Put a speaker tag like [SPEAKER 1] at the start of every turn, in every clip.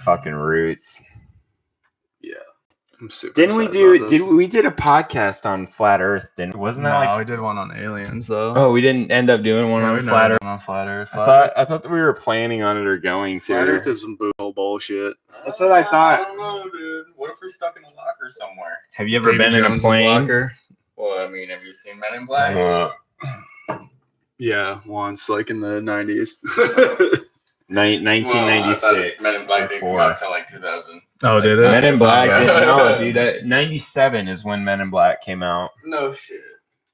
[SPEAKER 1] fucking roots.
[SPEAKER 2] Yeah. I'm super
[SPEAKER 1] Didn't we
[SPEAKER 2] excited
[SPEAKER 1] do?
[SPEAKER 2] about this.
[SPEAKER 1] We did a podcast on flat Earth? Wasn't that like?
[SPEAKER 2] we did one on aliens though.
[SPEAKER 1] Oh, we didn't end up doing one on flat Earth.
[SPEAKER 2] On flat Earth.
[SPEAKER 1] I thought that we were planning on it or going to.
[SPEAKER 2] Flat Earth is some bullshit.
[SPEAKER 1] That's what I thought.
[SPEAKER 3] I don't know, dude. What if we're stuck in a locker somewhere?
[SPEAKER 1] Have you ever
[SPEAKER 2] Davy
[SPEAKER 1] been in a
[SPEAKER 2] Jones's
[SPEAKER 1] plane?
[SPEAKER 2] locker?
[SPEAKER 3] Well, I mean, have you seen Men in Black?
[SPEAKER 2] Yeah, once, like in the 90s.
[SPEAKER 1] 1996.
[SPEAKER 3] Men in Black didn't come out till like 2000.
[SPEAKER 2] Oh, did it?
[SPEAKER 1] Men in Black didn't know, dude. That 97 is when Men in Black came out.
[SPEAKER 3] No shit.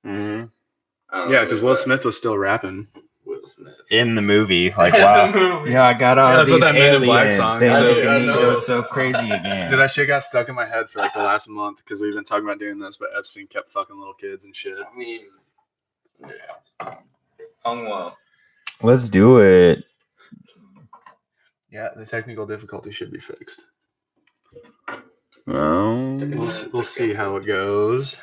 [SPEAKER 1] Mm-hmm.
[SPEAKER 2] Yeah, because Will Smith was still rapping.
[SPEAKER 3] Will Smith.
[SPEAKER 1] In the movie, like wow, yeah, I got all
[SPEAKER 2] That's
[SPEAKER 1] these
[SPEAKER 2] what that Men in Black
[SPEAKER 1] aliens.
[SPEAKER 2] song
[SPEAKER 1] They're
[SPEAKER 2] is.
[SPEAKER 1] making
[SPEAKER 3] I
[SPEAKER 1] me
[SPEAKER 3] know.
[SPEAKER 1] go so crazy again.
[SPEAKER 2] Dude, that shit got stuck in my head for like the last month because we've been talking about doing this, but Epstein kept fucking little kids and shit.
[SPEAKER 3] I mean, yeah. Hung well.
[SPEAKER 1] Let's do it.
[SPEAKER 2] Yeah, the technical difficulty should be fixed.
[SPEAKER 1] Well,
[SPEAKER 2] We'll see how it goes.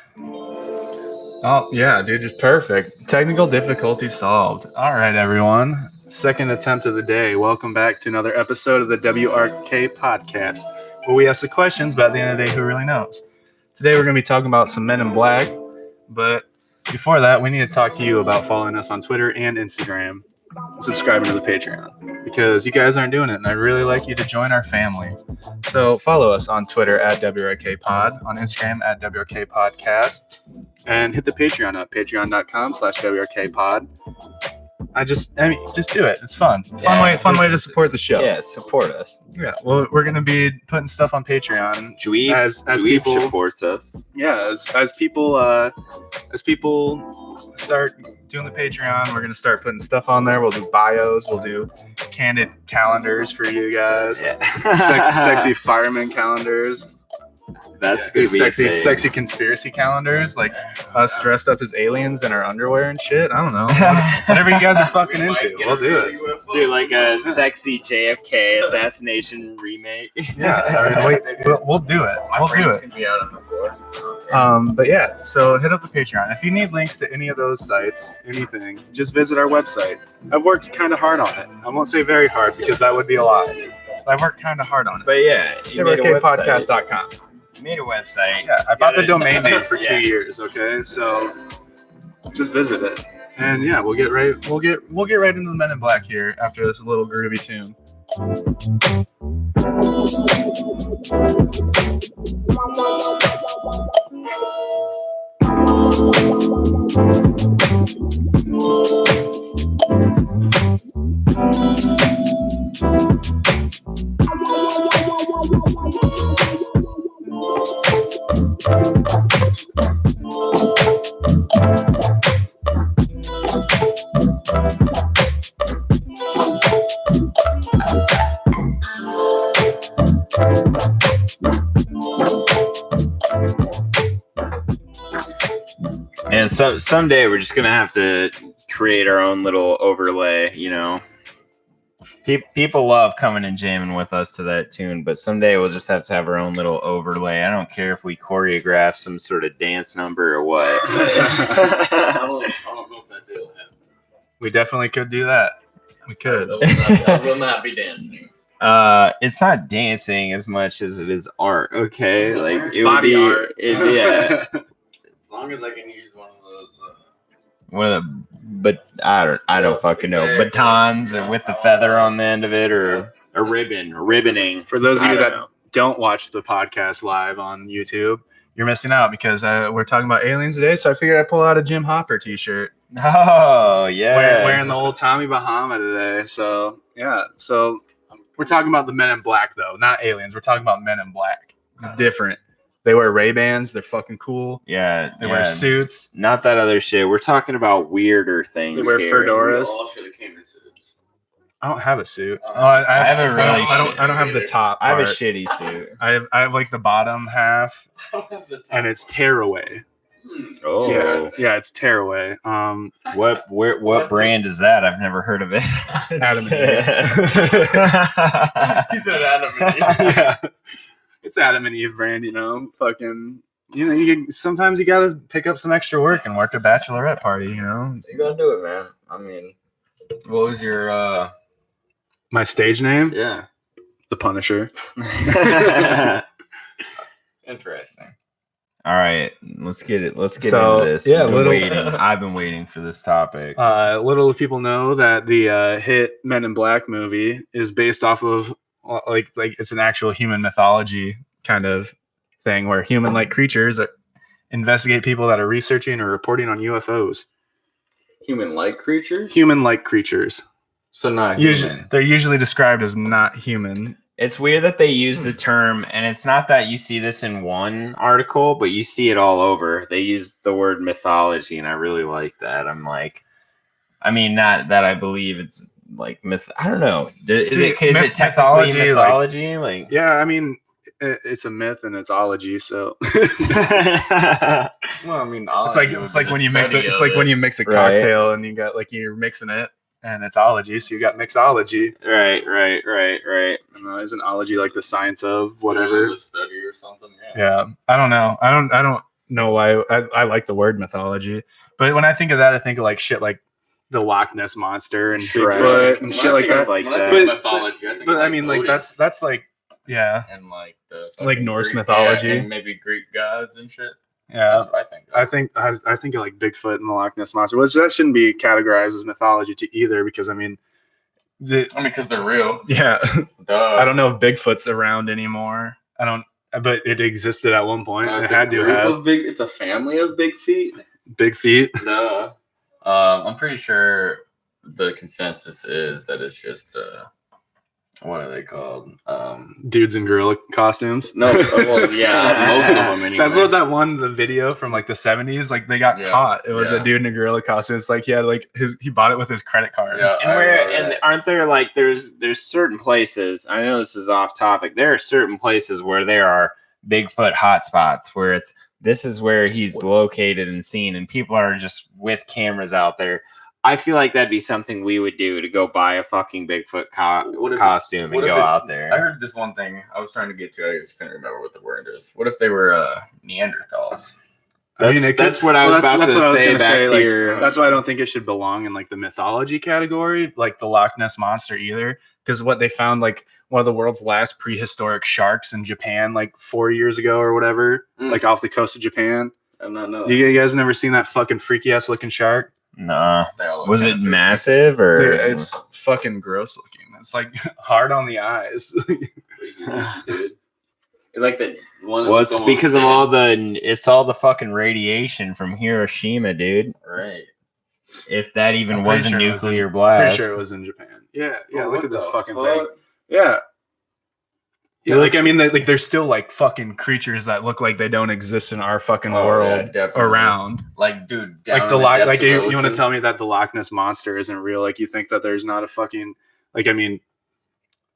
[SPEAKER 2] Oh, yeah, dude, just perfect. Technical difficulty solved. All right, everyone. Second attempt of the day. Welcome back to another episode of the WRK podcast, where we ask the questions, but at the end of the day, who really knows? Today, we're going to be talking about some Men in Black, but before that, we need to talk to you about following us on Twitter and Instagram, subscribing to the Patreon, because you guys aren't doing it, and I'd really like you to join our family. So follow us on Twitter at WRKPod, on Instagram at WRKPodcast, and hit the Patreon up, patreon.com/WRKPod. Just do it. It's fun. Fun way to support the show.
[SPEAKER 1] yeah, support us.
[SPEAKER 2] Yeah. Well, we're gonna be putting stuff on Patreon
[SPEAKER 1] Dweeb,
[SPEAKER 2] as
[SPEAKER 1] Dweeb
[SPEAKER 2] people
[SPEAKER 1] supports us.
[SPEAKER 2] Yeah, as people start doing the Patreon, we're gonna start putting stuff on there. We'll do bios. We'll do candid calendars for you guys.
[SPEAKER 1] Yeah.
[SPEAKER 2] Sexy fireman calendars.
[SPEAKER 1] That's
[SPEAKER 2] Do
[SPEAKER 1] gonna be
[SPEAKER 2] sexy conspiracy calendars, like us dressed up as aliens in our underwear and shit. I don't know. Whatever you guys are fucking into, we'll do it.
[SPEAKER 1] Do like a sexy JFK assassination remake.
[SPEAKER 2] Yeah, we'll do it. We'll do it.
[SPEAKER 3] Can be out on the floor.
[SPEAKER 2] But yeah, so hit up the Patreon. If you need links to any of those sites, anything, just visit our website. I've worked kind of hard on it. I won't say very hard because that would be a lot. But I've worked kind of hard on it.
[SPEAKER 1] But yeah, you made a website.
[SPEAKER 2] WRKpodcast.com.
[SPEAKER 1] You made a website.
[SPEAKER 2] Yeah, I bought the domain name for 2
[SPEAKER 1] Yeah.
[SPEAKER 2] years. Okay, so just visit it, and yeah, we'll get right into the Men in Black here after this little groovy tune.
[SPEAKER 1] And so someday we're just gonna have to create our own little overlay, you know. People love coming and jamming with us to that tune, but someday we'll just have to have our own little overlay. I don't care if we choreograph some sort of dance number or what.
[SPEAKER 3] I don't know if that will happen.
[SPEAKER 2] We definitely could do that. We could.
[SPEAKER 3] I will not be dancing.
[SPEAKER 1] It's not dancing as much as it is art. Okay, like it would
[SPEAKER 2] Body
[SPEAKER 1] be,
[SPEAKER 2] art.
[SPEAKER 1] yeah.
[SPEAKER 3] As long as I can use one of those.
[SPEAKER 1] One of the, but I don't fucking know,
[SPEAKER 3] Exactly.
[SPEAKER 1] batons or with the feather on the end of it, or a ribbon, ribboning.
[SPEAKER 2] For those of
[SPEAKER 1] I
[SPEAKER 2] you
[SPEAKER 1] don't
[SPEAKER 2] that
[SPEAKER 1] know.
[SPEAKER 2] don't watch the podcast live on YouTube, you're missing out because we're talking about aliens today. So I figured I'd pull out a Jim Hopper T-shirt,
[SPEAKER 1] Oh yeah,
[SPEAKER 2] wearing the old Tommy Bahama today. So yeah, so we're talking about the Men in Black though, not aliens. We're talking about Men in Black. It's different. They wear Ray-Bans. They're fucking cool.
[SPEAKER 1] yeah.
[SPEAKER 2] They wear suits.
[SPEAKER 1] Not that other shit. We're talking about weirder things.
[SPEAKER 2] They wear
[SPEAKER 1] here.
[SPEAKER 2] fedoras.
[SPEAKER 3] We all should have came in suits.
[SPEAKER 2] I don't have a suit.
[SPEAKER 3] Oh,
[SPEAKER 2] I
[SPEAKER 1] have a really
[SPEAKER 2] I don't have the top.
[SPEAKER 1] I have a
[SPEAKER 2] part.
[SPEAKER 1] shitty suit.
[SPEAKER 2] I have like the bottom half,
[SPEAKER 3] I don't have the top.
[SPEAKER 2] and it's tearaway.
[SPEAKER 1] Oh,
[SPEAKER 2] Yeah, it's tearaway.
[SPEAKER 1] what brand is that? I've never heard of it.
[SPEAKER 2] Adam and
[SPEAKER 3] He said Adam and Eve.
[SPEAKER 2] yeah, it's Adam and Eve brand. You know, fucking. You know, sometimes you gotta pick up some extra work and work a bachelorette party. You know,
[SPEAKER 3] You gotta do it, man. I mean, what was your
[SPEAKER 2] my stage name,
[SPEAKER 3] yeah?
[SPEAKER 2] the Punisher.
[SPEAKER 3] Interesting.
[SPEAKER 1] All right, let's get it. Let's get
[SPEAKER 2] So,
[SPEAKER 1] into this.
[SPEAKER 2] yeah,
[SPEAKER 1] We've been
[SPEAKER 2] little-
[SPEAKER 1] waiting. I've been waiting for this topic.
[SPEAKER 2] Little do people know that the hit Men in Black movie is based off of like it's an actual human mythology kind of thing where human-like creatures investigate people that are researching or reporting on UFOs.
[SPEAKER 3] Human-like creatures?
[SPEAKER 2] Human-like creatures.
[SPEAKER 3] So not
[SPEAKER 2] Usually,
[SPEAKER 3] human.
[SPEAKER 2] they're usually described as not human.
[SPEAKER 1] It's weird that they use the term, and it's not that you see this in one article, but you see it all over. They use the word mythology, and I really like that. I'm like, I mean, not that I believe it's like myth. I don't know. Is it technically mythology? Like,
[SPEAKER 2] yeah, I mean, it's a myth and it's ology, so.
[SPEAKER 3] Well, I mean,
[SPEAKER 2] it's like when you mix it. It's like when you mix a
[SPEAKER 1] Right.
[SPEAKER 2] cocktail and you got like you're mixing it, and it's ology, so you got mixology.
[SPEAKER 1] right.
[SPEAKER 2] Isn't ology like the science of whatever?
[SPEAKER 3] The study or something.
[SPEAKER 2] Yeah, I don't know. I don't know why. I like the word mythology, but when I think of that, I think of like shit like the Loch Ness monster and
[SPEAKER 1] Shrek.
[SPEAKER 2] Bigfoot and shit like that.
[SPEAKER 1] Like
[SPEAKER 3] When I
[SPEAKER 1] that.
[SPEAKER 3] think of mythology, I think
[SPEAKER 2] But
[SPEAKER 3] of,
[SPEAKER 2] I mean, like
[SPEAKER 3] Odin
[SPEAKER 2] that's like yeah,
[SPEAKER 3] and like the
[SPEAKER 2] like
[SPEAKER 3] fucking
[SPEAKER 2] Norse
[SPEAKER 3] Greek-
[SPEAKER 2] mythology.
[SPEAKER 3] yeah, and maybe Greek gods and shit.
[SPEAKER 2] yeah.
[SPEAKER 3] That's what I think.
[SPEAKER 2] I think of like Bigfoot and the Loch Ness monster, which that shouldn't be categorized as mythology to either, because I mean,
[SPEAKER 3] because they're real.
[SPEAKER 2] yeah,
[SPEAKER 3] Duh.
[SPEAKER 2] I don't know if Bigfoot's around anymore. I don't, but it existed at one point. It
[SPEAKER 3] It's
[SPEAKER 2] had
[SPEAKER 3] a
[SPEAKER 2] to
[SPEAKER 3] group
[SPEAKER 2] have
[SPEAKER 3] of big. It's a family of big feet.
[SPEAKER 2] big feet.
[SPEAKER 3] Duh. I'm pretty sure the consensus is that it's just what are they called?
[SPEAKER 2] Dudes in gorilla costumes.
[SPEAKER 3] No, well, yeah, most of them anyway.
[SPEAKER 2] That's what that one, the video from like the 70s, like they got
[SPEAKER 3] Yeah,
[SPEAKER 2] caught. It was
[SPEAKER 3] yeah.
[SPEAKER 2] a dude in a gorilla costume. It's like he had like he bought it with his credit card.
[SPEAKER 3] Yeah,
[SPEAKER 1] And aren't there like there's certain places, I know this is off topic, there are certain places where there are Bigfoot hotspots where this is where he's located and seen, and people are just with cameras out there. I feel like that'd be something we would do, to go buy a fucking Bigfoot costume and go out there.
[SPEAKER 3] I heard this one thing I was trying to get to. I just couldn't remember what the word is. What if they were Neanderthals?
[SPEAKER 1] That's what I was about to say back to your.
[SPEAKER 2] That's why I don't think it should belong in like the mythology category, like the Loch Ness monster either. Because what they found, like one of the world's last prehistoric sharks in Japan, like 4 years ago or whatever, like off the coast of Japan.
[SPEAKER 3] I don't know.
[SPEAKER 2] You guys never seen that fucking freaky ass looking shark?
[SPEAKER 1] Nah.
[SPEAKER 3] They all look
[SPEAKER 1] Was
[SPEAKER 3] kinda
[SPEAKER 1] it
[SPEAKER 3] freaky.
[SPEAKER 1] massive or?
[SPEAKER 2] It's fucking gross looking. It's like hard on the eyes.
[SPEAKER 3] Dude. It's like that one.
[SPEAKER 1] Well, it's because of all the fucking radiation from Hiroshima, dude.
[SPEAKER 3] Right.
[SPEAKER 1] If that even
[SPEAKER 2] I'm
[SPEAKER 1] was
[SPEAKER 2] pretty
[SPEAKER 1] a
[SPEAKER 2] sure it was
[SPEAKER 1] nuclear
[SPEAKER 2] Pretty
[SPEAKER 1] blast.
[SPEAKER 2] sure it was in Japan. Yeah.
[SPEAKER 3] Oh,
[SPEAKER 2] Look
[SPEAKER 3] what
[SPEAKER 2] at this
[SPEAKER 3] the
[SPEAKER 2] fucking
[SPEAKER 3] fuck?
[SPEAKER 2] thing. Yeah. Yeah,
[SPEAKER 1] It
[SPEAKER 2] like I
[SPEAKER 1] looks-
[SPEAKER 2] mean, like there's still like fucking creatures that look like they don't exist in our fucking
[SPEAKER 3] Oh,
[SPEAKER 2] world
[SPEAKER 3] yeah, definitely.
[SPEAKER 2] around.
[SPEAKER 3] Like, dude, down
[SPEAKER 2] Like
[SPEAKER 3] in
[SPEAKER 2] the Loch,
[SPEAKER 3] depths
[SPEAKER 2] like
[SPEAKER 3] of the
[SPEAKER 2] you want to
[SPEAKER 3] ocean.
[SPEAKER 2] tell me that the Loch Ness monster isn't real? Like you think that there's not a fucking like I mean,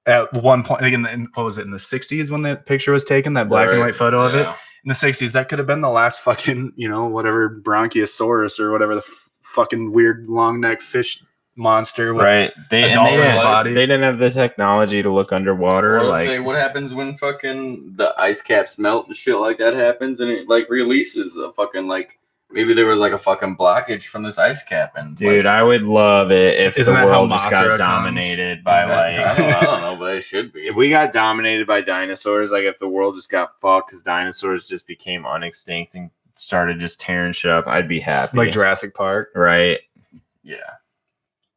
[SPEAKER 2] at one point, like what was it in the 60s when that picture was taken, that black and
[SPEAKER 3] Right,
[SPEAKER 2] white photo of it
[SPEAKER 3] yeah.
[SPEAKER 2] in the 60s, that could have been the last fucking whatever Bronchiosaurus or whatever the fucking weird long neck fish monster with
[SPEAKER 1] Right. They
[SPEAKER 2] dolphin's body.
[SPEAKER 1] They didn't have the technology to look underwater.
[SPEAKER 3] Or let's
[SPEAKER 1] Like,
[SPEAKER 3] say what happens when fucking the ice caps melt and shit like that happens, and it like releases a fucking like maybe there was like a fucking blockage from this ice cap, and
[SPEAKER 1] dude,
[SPEAKER 3] like,
[SPEAKER 1] I would love it if
[SPEAKER 2] Isn't
[SPEAKER 1] the
[SPEAKER 2] that how
[SPEAKER 1] world just
[SPEAKER 2] Mothra
[SPEAKER 1] got
[SPEAKER 2] comes?
[SPEAKER 1] dominated by
[SPEAKER 3] I don't know, but it should be.
[SPEAKER 1] if we got dominated by dinosaurs, like if the world just got fucked because dinosaurs just became unextinct and started just tearing shit up, I'd be happy.
[SPEAKER 2] like Jurassic Park.
[SPEAKER 1] Right.
[SPEAKER 3] Yeah,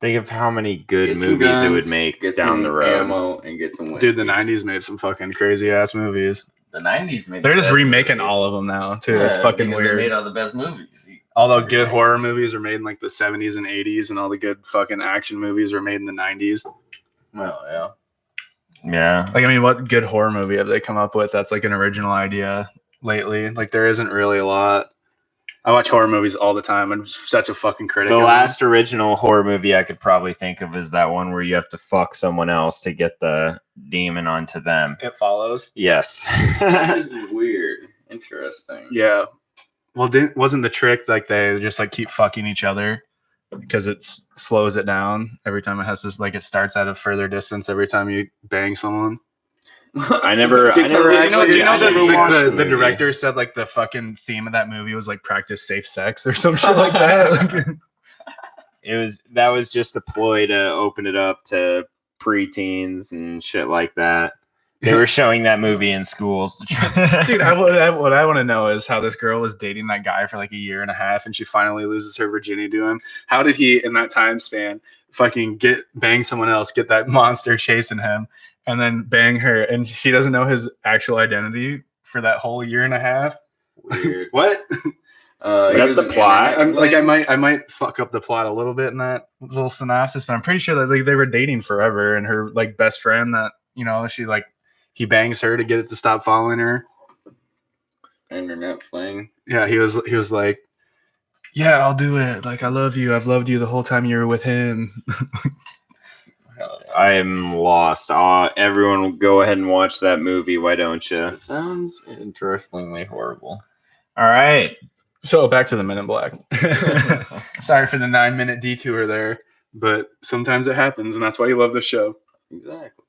[SPEAKER 1] Think of how many good
[SPEAKER 3] Get some
[SPEAKER 1] movies it would
[SPEAKER 3] guns,
[SPEAKER 1] make
[SPEAKER 3] get
[SPEAKER 1] down
[SPEAKER 3] some
[SPEAKER 1] the road.
[SPEAKER 3] ammo, and get some whiskey.
[SPEAKER 2] Dude, the 90s made some fucking crazy ass movies.
[SPEAKER 3] The 90s made.
[SPEAKER 2] They're
[SPEAKER 3] the
[SPEAKER 2] just
[SPEAKER 3] best
[SPEAKER 2] remaking
[SPEAKER 3] movies.
[SPEAKER 2] all of them now too.
[SPEAKER 3] Yeah,
[SPEAKER 2] It's fucking
[SPEAKER 3] because They made
[SPEAKER 2] weird.
[SPEAKER 3] all the best movies.
[SPEAKER 2] Although good horror movies are made in like the 70s and 80s, and all the good fucking action movies are made in the 90s.
[SPEAKER 3] Well, yeah.
[SPEAKER 1] Yeah.
[SPEAKER 2] Like, I mean, what good horror movie have they come up with that's like an original idea lately? Like, there isn't really a lot. I watch horror movies all the time. I'm such a fucking critic.
[SPEAKER 1] The
[SPEAKER 2] of them.
[SPEAKER 1] last original horror movie I could probably think of is that one where you have to fuck someone else to get the demon onto them.
[SPEAKER 2] It Follows.
[SPEAKER 1] Yes.
[SPEAKER 3] This is weird. Interesting.
[SPEAKER 2] Yeah. Well, wasn't the trick like they just like keep fucking each other because it slows it down every time it has this, like it starts at a further distance every time you bang someone?
[SPEAKER 1] I never
[SPEAKER 2] Do you know
[SPEAKER 1] watched
[SPEAKER 2] the
[SPEAKER 1] movie.
[SPEAKER 2] director said like the fucking theme of that movie was like practice safe sex or some shit like that? Like,
[SPEAKER 1] That was just a ploy to open it up to preteens and shit like that. They were showing that movie in schools.
[SPEAKER 2] Dude, what I want to know is how this girl was dating that guy for like a year and a half, and she finally loses her virginity to him. How did he, in that time span, fucking bang someone else, get that monster chasing him, and then bang her, and she doesn't know his actual identity for that whole year and a half?
[SPEAKER 3] Weird.
[SPEAKER 2] What?
[SPEAKER 1] Is that the plot?
[SPEAKER 2] I might fuck up the plot a little bit in that little synopsis, but I'm pretty sure that they were dating forever, and her like best friend that she like. He bangs her to get it to stop following her.
[SPEAKER 3] Internet fling.
[SPEAKER 2] Yeah, he was like, yeah, I'll do it. Like, I love you. I've loved you the whole time you were with him.
[SPEAKER 1] I am lost. Everyone go ahead and watch that movie. Why don't you?
[SPEAKER 3] It sounds interestingly horrible.
[SPEAKER 1] All right.
[SPEAKER 2] So back to the Men in Black. Sorry for the 9-minute detour there, but sometimes it happens, and that's why you love the show.
[SPEAKER 3] Exactly.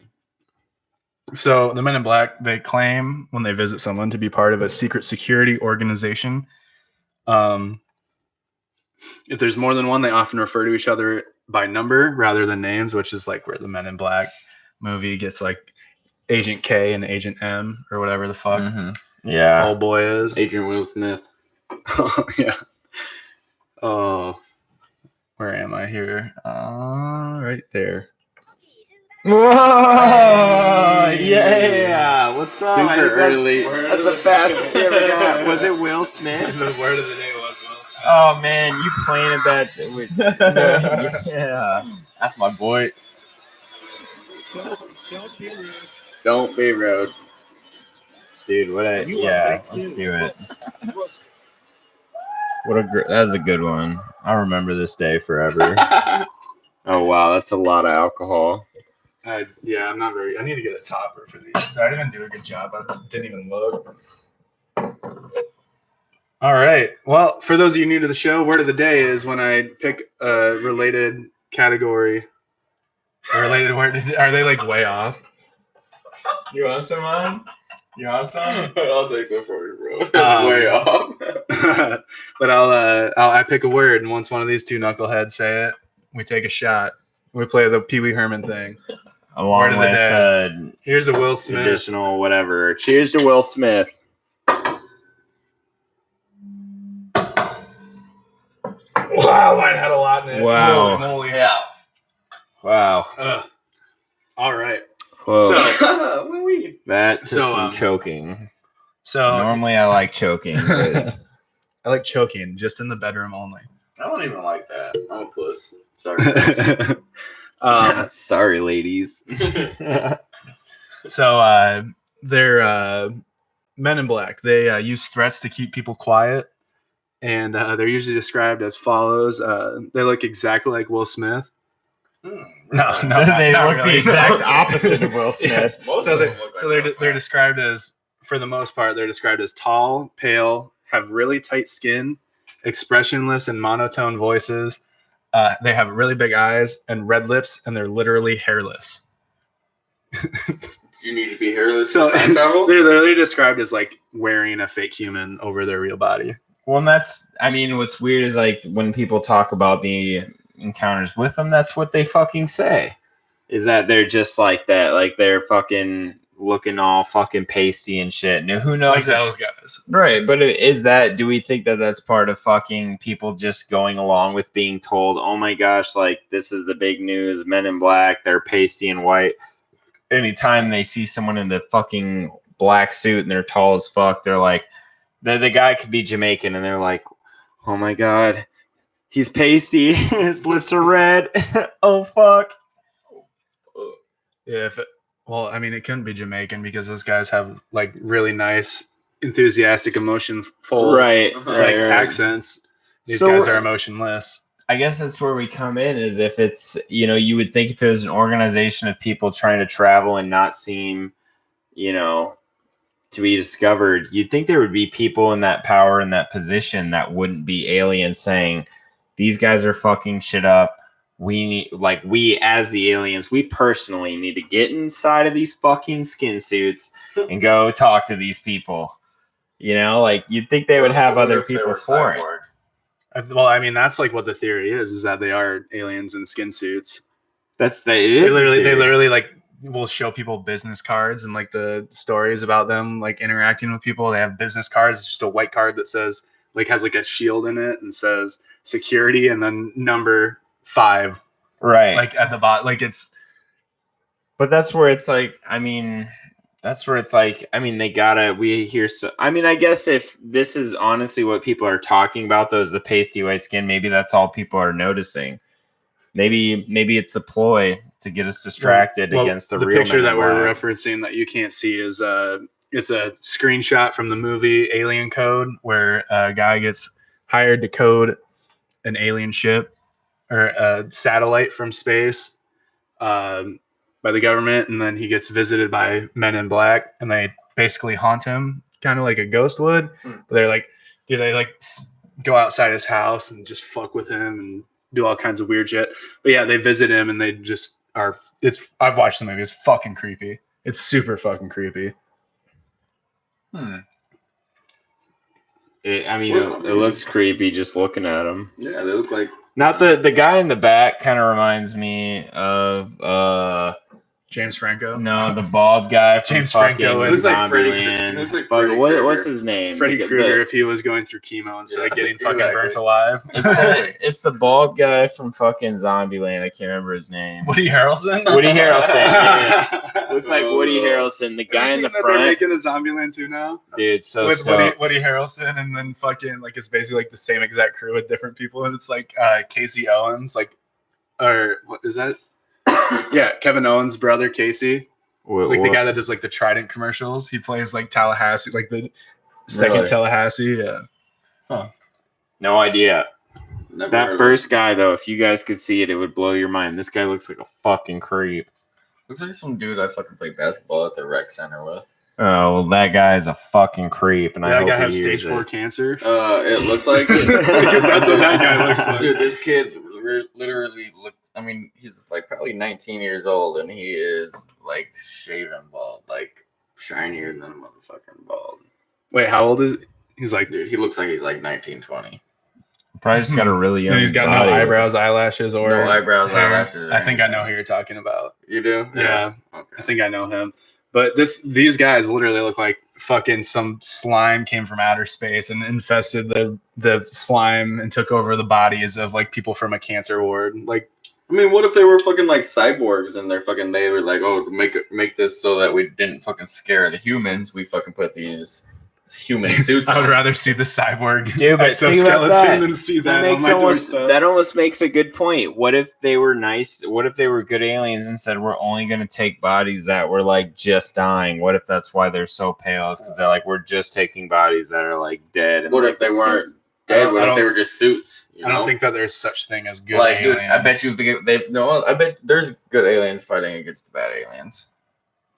[SPEAKER 2] So the Men in Black, they claim when they visit someone to be part of a secret security organization. If there's more than one, they often refer to each other by number rather than names, which is like where the Men in Black movie gets like Agent K and Agent M or whatever the fuck
[SPEAKER 1] Yeah.
[SPEAKER 2] old boy is.
[SPEAKER 3] Agent Will Smith.
[SPEAKER 2] Oh, yeah. Oh, where am I here? Right there.
[SPEAKER 1] Whoa! Yeah! What's up?
[SPEAKER 3] Super early.
[SPEAKER 1] That's the fastest you ever got. Was it Will Smith?
[SPEAKER 2] The word of the day was Will Smith.
[SPEAKER 1] Oh man, you playing that? Yeah,
[SPEAKER 3] That's my boy. Don't be rude.
[SPEAKER 1] dude. Let's do it. That was a good one. I'll remember this day forever. Oh wow, that's a lot of alcohol.
[SPEAKER 2] Yeah, I'm not very. I need to get a topper for these. I didn't do a good job. I didn't even look. All right. Well, for those of you new to the show, word of the day is when I pick a related category. A related word. Are they like way off?
[SPEAKER 1] You want some on? You want some?
[SPEAKER 3] I'll take some for you, bro. It's way off.
[SPEAKER 2] But I pick a word, and once one of these two knuckleheads say it, we take a shot. We play the Pee Wee Herman thing.
[SPEAKER 1] Along with
[SPEAKER 2] here's a Will Smith.
[SPEAKER 1] Traditional whatever. Cheers to Will Smith.
[SPEAKER 2] Wow, mine had a lot in it.
[SPEAKER 1] Wow.
[SPEAKER 2] Holy moly.
[SPEAKER 3] Yeah.
[SPEAKER 1] Wow.
[SPEAKER 2] All right.
[SPEAKER 1] Whoa.
[SPEAKER 2] So
[SPEAKER 1] that took some choking.
[SPEAKER 2] So
[SPEAKER 1] normally I like choking. But...
[SPEAKER 2] I like choking, just in the bedroom only.
[SPEAKER 3] I don't even like that. I'm a puss. Sorry.
[SPEAKER 1] Sorry, ladies.
[SPEAKER 2] So they're Men in Black. They use threats to keep people quiet, and they're usually described as follows. They look exactly like Will Smith. No,
[SPEAKER 1] they
[SPEAKER 2] not
[SPEAKER 1] look
[SPEAKER 2] really.
[SPEAKER 1] the exact opposite of Will Smith.
[SPEAKER 2] Yeah. They're described as, for the most part, they're described as tall, pale, have really tight skin, expressionless and monotone voices. They have really big eyes and red lips, and they're literally hairless.
[SPEAKER 3] You need to be hairless.
[SPEAKER 2] So they're literally described as like wearing a fake human over their real body.
[SPEAKER 1] Well, and what's weird is like when people talk about the encounters with them, that's what they fucking say. Is that they're just like that, like they're fucking looking all fucking pasty and shit. Now, who knows?
[SPEAKER 2] Like those guys.
[SPEAKER 1] Right, but do we think that that's part of fucking people just going along with being told, oh my gosh, like this is the big news, Men in Black, they're pasty and white. Anytime they see someone in the fucking black suit and they're tall as fuck, they're like, the guy could be Jamaican and they're like, oh my God, he's pasty, his lips are red. Oh fuck.
[SPEAKER 2] Yeah, it couldn't be Jamaican because those guys have like really nice, enthusiastic, emotion-full accents. These guys are emotionless.
[SPEAKER 1] I guess that's where we come in, is if it's, you would think if it was an organization of people trying to travel and not seem, to be discovered, you'd think there would be people in that power, in that position, that wouldn't be aliens saying, these guys are fucking shit up. We as the aliens, we personally need to get inside of these fucking skin suits and go talk to these people. You'd think they would have other people for it.
[SPEAKER 2] Well, that's like what the theory is that they are aliens in skin suits.
[SPEAKER 1] They
[SPEAKER 2] literally like will show people business cards and like the stories about them like interacting with people. They have business cards. It's just a white card that says like has like a shield in it and says security and then number 5
[SPEAKER 1] Right.
[SPEAKER 2] like at the bottom. Like it's.
[SPEAKER 1] But that's where it's like, I mean, they gotta, we hear so, I mean, I guess if this is honestly what people are talking about, though, is the pasty white skin, maybe that's all people are noticing. Maybe it's a ploy to get us distracted against the real
[SPEAKER 2] picture
[SPEAKER 1] Men in
[SPEAKER 2] that we're
[SPEAKER 1] Black.
[SPEAKER 2] referencing that you can't see is it's a screenshot from the movie Alien Code where a guy gets hired to code an alien ship or a satellite from space by the government, and then he gets visited by Men in Black, and they basically haunt him, kind of like a ghost would. But they're like, they like go outside his house and just fuck with him and do all kinds of weird shit. But yeah, they visit him and they just are. I've watched the movie. It's fucking creepy. It's super fucking creepy.
[SPEAKER 1] It looks creepy just looking at him.
[SPEAKER 3] Yeah, they look like.
[SPEAKER 1] Not the guy in the back kind of reminds me of
[SPEAKER 2] James Franco.
[SPEAKER 1] No, the bald guy from
[SPEAKER 2] James Franco.
[SPEAKER 1] It
[SPEAKER 3] looks like Freddy.
[SPEAKER 1] Zombieland.
[SPEAKER 3] It looks like Freddy Krueger.
[SPEAKER 1] What's his name?
[SPEAKER 2] Freddy Krueger if he was going through chemo instead of getting fucking
[SPEAKER 3] exactly.
[SPEAKER 2] burnt alive.
[SPEAKER 1] It's the bald guy from fucking Zombieland. I can't remember his name.
[SPEAKER 2] Woody Harrelson.
[SPEAKER 1] Woody Harrelson. Yeah. Looks like Woody Harrelson. The guy in the front.
[SPEAKER 2] They're making a Zombieland 2 now.
[SPEAKER 1] Dude, so
[SPEAKER 2] with
[SPEAKER 1] stoked.
[SPEAKER 2] Woody Harrelson, and then fucking like it's basically like the same exact crew with different people, and it's like Casey Owens, like, or what is that? Yeah, Kevin Owens' brother Casey, the guy that does like the Trident commercials. He plays like Tallahassee, like the second Tallahassee. Yeah.
[SPEAKER 1] Huh. No idea. That first guy though, if you guys could see it, it would blow your mind. This guy looks like a fucking creep.
[SPEAKER 3] Looks like some dude I fucking played basketball at the rec center with.
[SPEAKER 1] Oh, well, that guy's a fucking creep, and I hope
[SPEAKER 2] that guy
[SPEAKER 1] he
[SPEAKER 2] has
[SPEAKER 1] hears
[SPEAKER 2] stage 4
[SPEAKER 1] it.
[SPEAKER 2] cancer.
[SPEAKER 3] It looks like it.
[SPEAKER 2] Because that's what that guy looks like.
[SPEAKER 3] Dude, this kid literally looks. I mean, he's like probably 19 years old, and he is like shaven bald, like shinier than a motherfucking bald.
[SPEAKER 2] Wait, how old is he? He's like,
[SPEAKER 3] dude, he looks like he's like 19, 20.
[SPEAKER 1] Probably just got a really young.
[SPEAKER 2] And he's got
[SPEAKER 1] body.
[SPEAKER 2] no eyebrows, eyelashes, or
[SPEAKER 3] no eyebrows,
[SPEAKER 2] hair.
[SPEAKER 3] eyelashes.
[SPEAKER 2] I think I know who you're talking about.
[SPEAKER 3] You do?
[SPEAKER 2] Yeah.
[SPEAKER 3] Okay.
[SPEAKER 2] I think I know him. But these guys literally look like fucking some slime came from outer space and infested the slime and took over the bodies of like people from a cancer ward. Like,
[SPEAKER 3] I mean, what if they were fucking like cyborgs and they were like, oh, make this so that we didn't fucking scare the humans. We fucking put these human suits on.
[SPEAKER 2] I would rather see the cyborg
[SPEAKER 1] Dude, but
[SPEAKER 2] exoskeleton than see that on my doorstep.
[SPEAKER 1] That almost makes a good point. What if they were nice? What if they were good aliens and said we're only going to take bodies that were like just dying? What if that's why they're so pale? Because they're like, we're just taking bodies that are like dead. And
[SPEAKER 3] what
[SPEAKER 1] like,
[SPEAKER 3] if they weren't dead? What if they were just suits?
[SPEAKER 2] I don't think that there's such thing as good
[SPEAKER 3] like,
[SPEAKER 2] aliens.
[SPEAKER 3] Dude, I bet you I bet there's good aliens fighting against the bad aliens.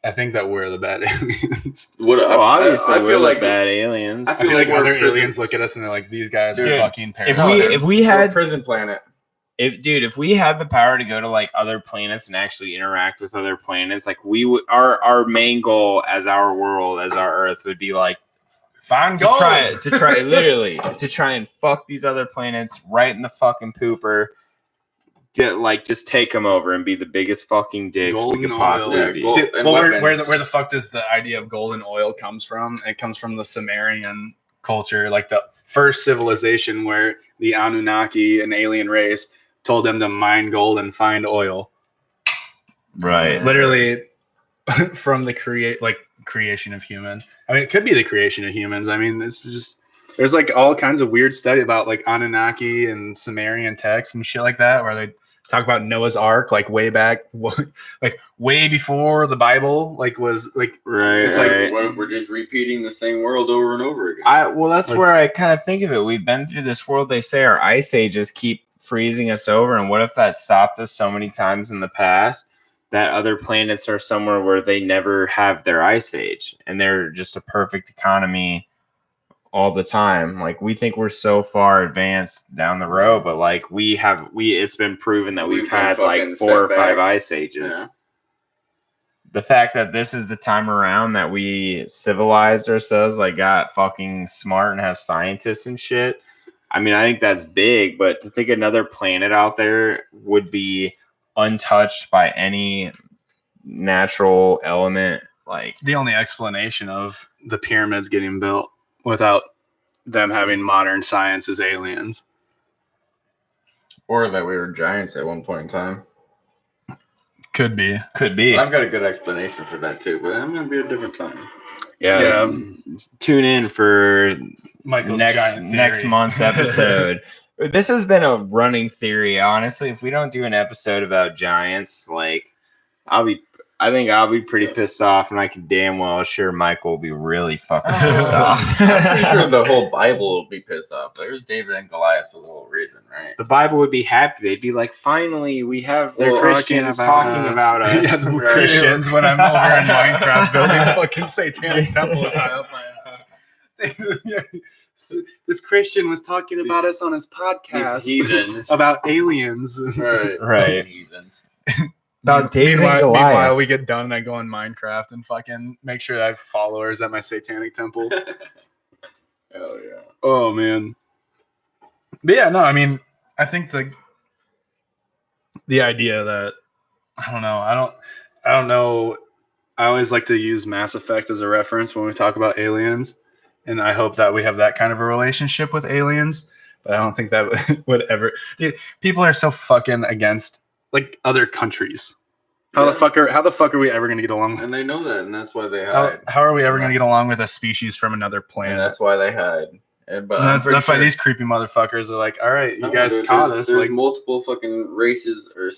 [SPEAKER 2] I think that we're the bad aliens.
[SPEAKER 1] Obviously,
[SPEAKER 3] I feel like
[SPEAKER 1] bad aliens.
[SPEAKER 2] I feel like other aliens look at us and they're like, these guys are fucking
[SPEAKER 1] parasites. If we had
[SPEAKER 3] prison planet,
[SPEAKER 1] if we had the power to go to like other planets and actually interact with other planets, like we would, our main goal as our world, as our Earth, would be like
[SPEAKER 2] find gold.
[SPEAKER 1] To try literally to try and fuck these other planets right in the fucking pooper. Just take them over and be the biggest fucking dicks we could possibly be.
[SPEAKER 2] Where the fuck does the idea of golden oil comes from? It comes from the Sumerian culture, like the first civilization where the Anunnaki, an alien race, told them to mine gold and find oil.
[SPEAKER 1] Right.
[SPEAKER 2] Literally from the creation of human. I mean, it could be the creation of humans. I mean, it's just there's like all kinds of weird study about like Anunnaki and Sumerian texts and shit like that, where they talk about Noah's Ark, like way back, like way before the Bible, like was like
[SPEAKER 1] right.
[SPEAKER 3] It's like what if we're just repeating the same world over and over again?
[SPEAKER 1] That's where I kind of think of it. We've been through this world. They say our ice ages keep freezing us over, and what if that stopped us so many times in the past that other planets are somewhere where they never have their ice age and they're just a perfect economy all the time? Like, we think we're so far advanced down the road, but like it's been proven that we've had like 4 or 5 ice ages. Yeah. The fact that this is the time around that we civilized ourselves, like got fucking smart and have scientists and shit. I mean, I think that's big, but to think another planet out there would be untouched by any natural element. Like
[SPEAKER 2] the only explanation of the pyramids getting built without them having modern science is aliens.
[SPEAKER 3] Or that we were giants at one point in time.
[SPEAKER 2] Could be.
[SPEAKER 3] I've got a good explanation for that too, but I'm gonna be a different time.
[SPEAKER 1] Yeah. Tune in for
[SPEAKER 2] Michael's
[SPEAKER 1] next month's episode. This has been a running theory. Honestly, if we don't do an episode about giants, like I think I'll be pretty pissed off, and I can damn well assure Michael will be really fucking pissed off.
[SPEAKER 3] I'm pretty sure the whole Bible will be pissed off. There's David and Goliath for the whole reason, right?
[SPEAKER 1] The Bible would be happy. They'd be like, finally, we have the Christians talking about us.
[SPEAKER 2] Yeah, the Christians when I'm over in Minecraft building a fucking satanic temples high up my ass. This Christian was talking about us on his podcast about aliens.
[SPEAKER 1] Right.
[SPEAKER 3] Heathens.
[SPEAKER 1] About David and Goliath.
[SPEAKER 2] Meanwhile, we get done and I go in Minecraft and fucking make sure I have followers at my satanic temple.
[SPEAKER 3] Hell yeah.
[SPEAKER 2] Oh, man. But yeah, no, I mean, I think the idea that, I don't know. I always like to use Mass Effect as a reference when we talk about aliens. And I hope that we have that kind of a relationship with aliens. But I don't think that would ever. Dude, people are so fucking against like other countries. How the fuck are we ever going to get along with?
[SPEAKER 3] And they know that, and that's why they hide.
[SPEAKER 2] How are we ever going to get along with a species from another planet?
[SPEAKER 3] And that's why they hide. But
[SPEAKER 2] that's why these creepy motherfuckers are like, all right, you guys caught us.
[SPEAKER 3] There's
[SPEAKER 2] like
[SPEAKER 3] multiple fucking races or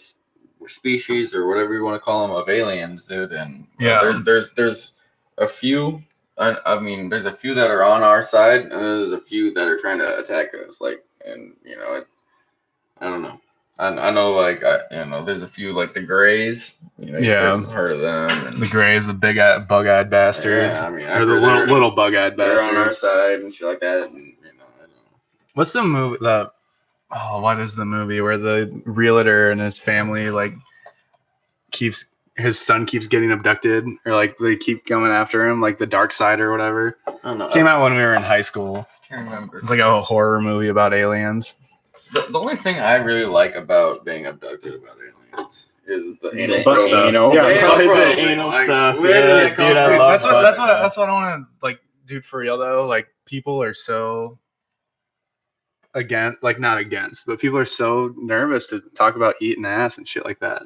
[SPEAKER 3] species or whatever you want to call them of aliens, dude. And there's a few. I mean, there's a few that are on our side, and there's a few that are trying to attack us. Like, and you know, I don't know. I know, like, there's a few, like, the Greys. You know, you've heard of them. And,
[SPEAKER 2] the Greys, the big bug-eyed bastards.
[SPEAKER 3] Yeah, I mean,
[SPEAKER 2] or the little bug-eyed bastards.
[SPEAKER 3] They're on our side and shit like that. And, you know, I don't know.
[SPEAKER 2] What's the movie? What is the movie where the realtor and his family, like, his son keeps getting abducted? Or, like, they keep coming after him, like, The Dark Side or whatever?
[SPEAKER 3] I don't know.
[SPEAKER 2] Came out when we were in high school.
[SPEAKER 3] I can't remember.
[SPEAKER 2] It's like a horror movie about aliens.
[SPEAKER 3] The only thing I really like about being abducted about aliens is the anal
[SPEAKER 2] butt stuff.
[SPEAKER 1] The anal stuff. Yeah, dude, I love
[SPEAKER 2] that's what I want to, like, dude, for real though. Like, people are so not against, but people are so nervous to talk about eating ass and shit like that.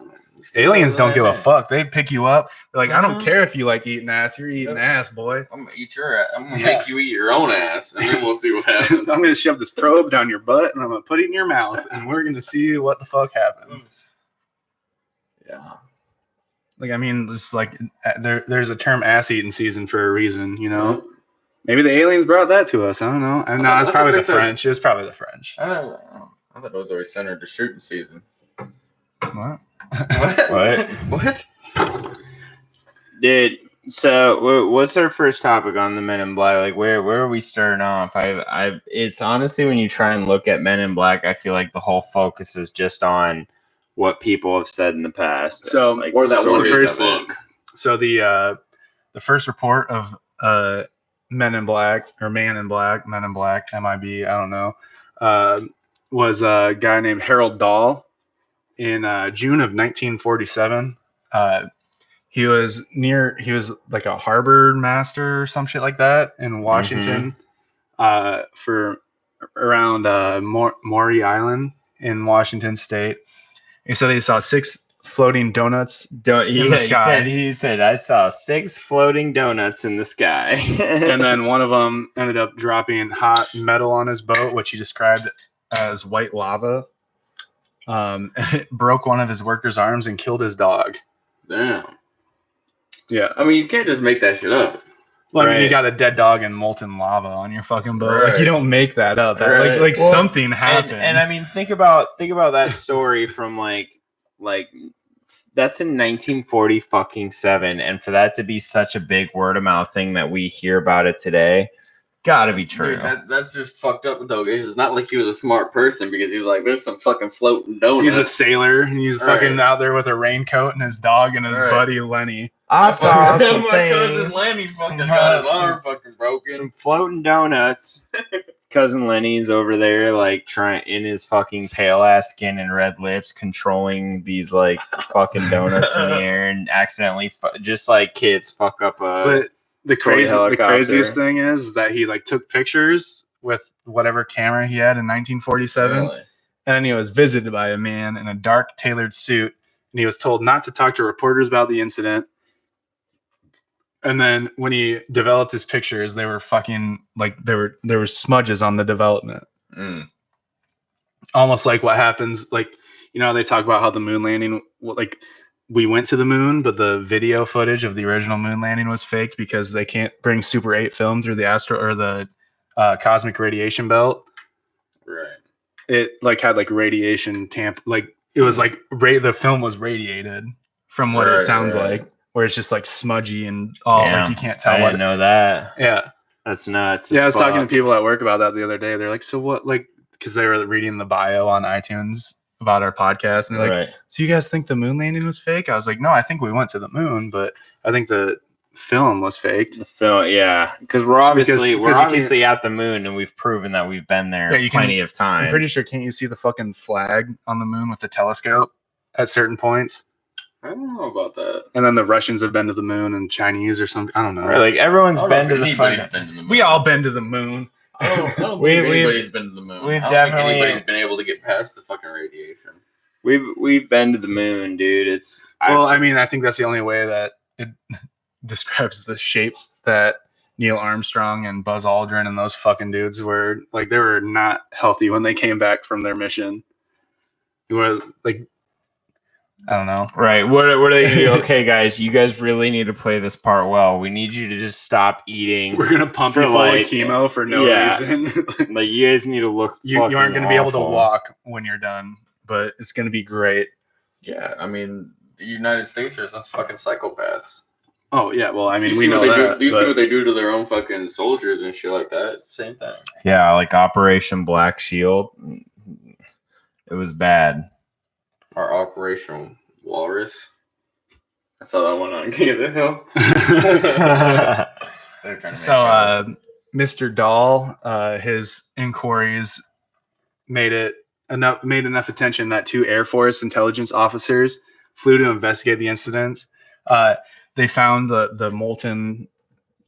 [SPEAKER 2] Aliens don't give a fuck. They pick you up. They're like, I don't care if you like eating ass. You're eating ass, boy.
[SPEAKER 3] I'm gonna eat your ass. I'm gonna make you eat your own ass, and then we'll see what happens.
[SPEAKER 2] I'm gonna shove this probe down your butt, and I'm gonna put it in your mouth, and we're gonna see what the fuck happens.
[SPEAKER 3] Yeah.
[SPEAKER 2] Like, I mean, just like there's a term ass eating season for a reason, you know. Maybe the aliens brought that to us. I don't know. No, it's probably the French. It's probably the French.
[SPEAKER 3] I thought it was always centered to shooting season.
[SPEAKER 2] What?
[SPEAKER 3] What?
[SPEAKER 1] Dude, so what's our first topic on the Men in Black? Like, where are we starting off? It's honestly, when you try and look at Men in Black, I feel like the whole focus is just on what people have said in the past.
[SPEAKER 2] So,
[SPEAKER 1] like,
[SPEAKER 3] or that one
[SPEAKER 2] first
[SPEAKER 3] book.
[SPEAKER 2] So the first report of Men in Black, or Man in Black, Men in Black, MIB, I don't know, was a guy named Harold Dahl. In June of 1947, he was like a harbor master or some shit like that in Washington, for around Maury Island in Washington State. He said he saw 6 floating donuts in the sky.
[SPEAKER 1] He said, I saw 6 floating donuts in the sky.
[SPEAKER 2] And then one of them ended up dropping hot metal on his boat, which he described as white lava. It broke one of his workers' arms and killed his dog.
[SPEAKER 3] Damn.
[SPEAKER 2] Yeah.
[SPEAKER 3] I mean, you can't just make that shit up.
[SPEAKER 2] Well, I mean, you got a dead dog and molten lava on your fucking boat.
[SPEAKER 3] Right.
[SPEAKER 2] Like, you don't make that up.
[SPEAKER 3] Right.
[SPEAKER 2] Like something happened.
[SPEAKER 1] And I mean, think about that story from like that's in 1947, and for that to be such a big word of mouth thing that we hear about it today, gotta be true.
[SPEAKER 3] Dude, that's just fucked up though. It's not like he was a smart person, because he was like, there's some fucking floating donuts.
[SPEAKER 2] He's a sailor. He's fucking out there with a raincoat and his dog and his buddy Lenny.
[SPEAKER 1] I saw some
[SPEAKER 3] my cousin Lenny fucking got his arm fucking broken.
[SPEAKER 1] Some floating donuts. Cousin Lenny's over there, like trying in his fucking pale ass skin and red lips, controlling these like fucking donuts in the air, and accidentally, just like kids, fuck up a.
[SPEAKER 2] But the craziest thing is that he like took pictures with whatever camera he had in 1947, really? And then he was visited by a man in a dark tailored suit, and he was told not to talk to reporters about the incident. And then when he developed his pictures, they were fucking like there were smudges on the development. Almost like what happens, like, you know, they talk about how the moon landing, like we went to the moon, but the video footage of the original moon landing was faked because they can't bring Super 8 film through the cosmic radiation belt.
[SPEAKER 3] Right.
[SPEAKER 2] It like had like radiation like it was like the film was radiated from what it sounds like. Where it's just like smudgy and like you can't tell. I
[SPEAKER 1] didn't know that.
[SPEAKER 2] Yeah,
[SPEAKER 1] that's nuts.
[SPEAKER 2] Yeah, I was talking to people at work about that the other day. They're like, "So what?" Like, because they were reading the bio on iTunes about our podcast, and they're like, "So you guys think the moon landing was fake?" I was like, "No, I think we went to the moon, but I think the film was faked."
[SPEAKER 1] The film, yeah, because we're obviously at the moon, and we've proven that we've been there plenty of times.
[SPEAKER 2] I'm pretty sure. Can't you see the fucking flag on the moon with the telescope at certain points?
[SPEAKER 3] I don't know about that.
[SPEAKER 2] And then the Russians have been to the moon, and Chinese or something. I don't know.
[SPEAKER 1] Like everyone's been to the moon.
[SPEAKER 2] We all been to the moon.
[SPEAKER 3] I don't believe anybody's been to the moon.
[SPEAKER 1] We've definitely
[SPEAKER 3] anybody's been able to get past the fucking radiation.
[SPEAKER 1] We've been to the moon, dude.
[SPEAKER 2] I mean, I think that's the only way that it describes the shape that Neil Armstrong and Buzz Aldrin and those fucking dudes were like. They were not healthy when they came back from their mission. They were like, I don't know.
[SPEAKER 1] Right. What are they going to do? Okay, guys, you guys really need to play this part well. We need you to just stop eating.
[SPEAKER 2] We're going to pump you full of chemo for no reason.
[SPEAKER 1] Like, you guys need to look
[SPEAKER 2] You aren't going to be able to walk when you're done, but it's going to be great.
[SPEAKER 3] Yeah, I mean, the United States are some fucking psychopaths.
[SPEAKER 2] Oh, yeah. Well, I mean, we know that.
[SPEAKER 3] You see what they do to their own fucking soldiers and shit like that? Same thing.
[SPEAKER 1] Yeah, like Operation Black Shield. It was bad.
[SPEAKER 3] Our Operation Walrus. I saw that one on King of the Hill.
[SPEAKER 2] So, Mr. Dahl, his inquiries made enough attention that 2 Air Force intelligence officers flew to investigate the incidents. They found the molten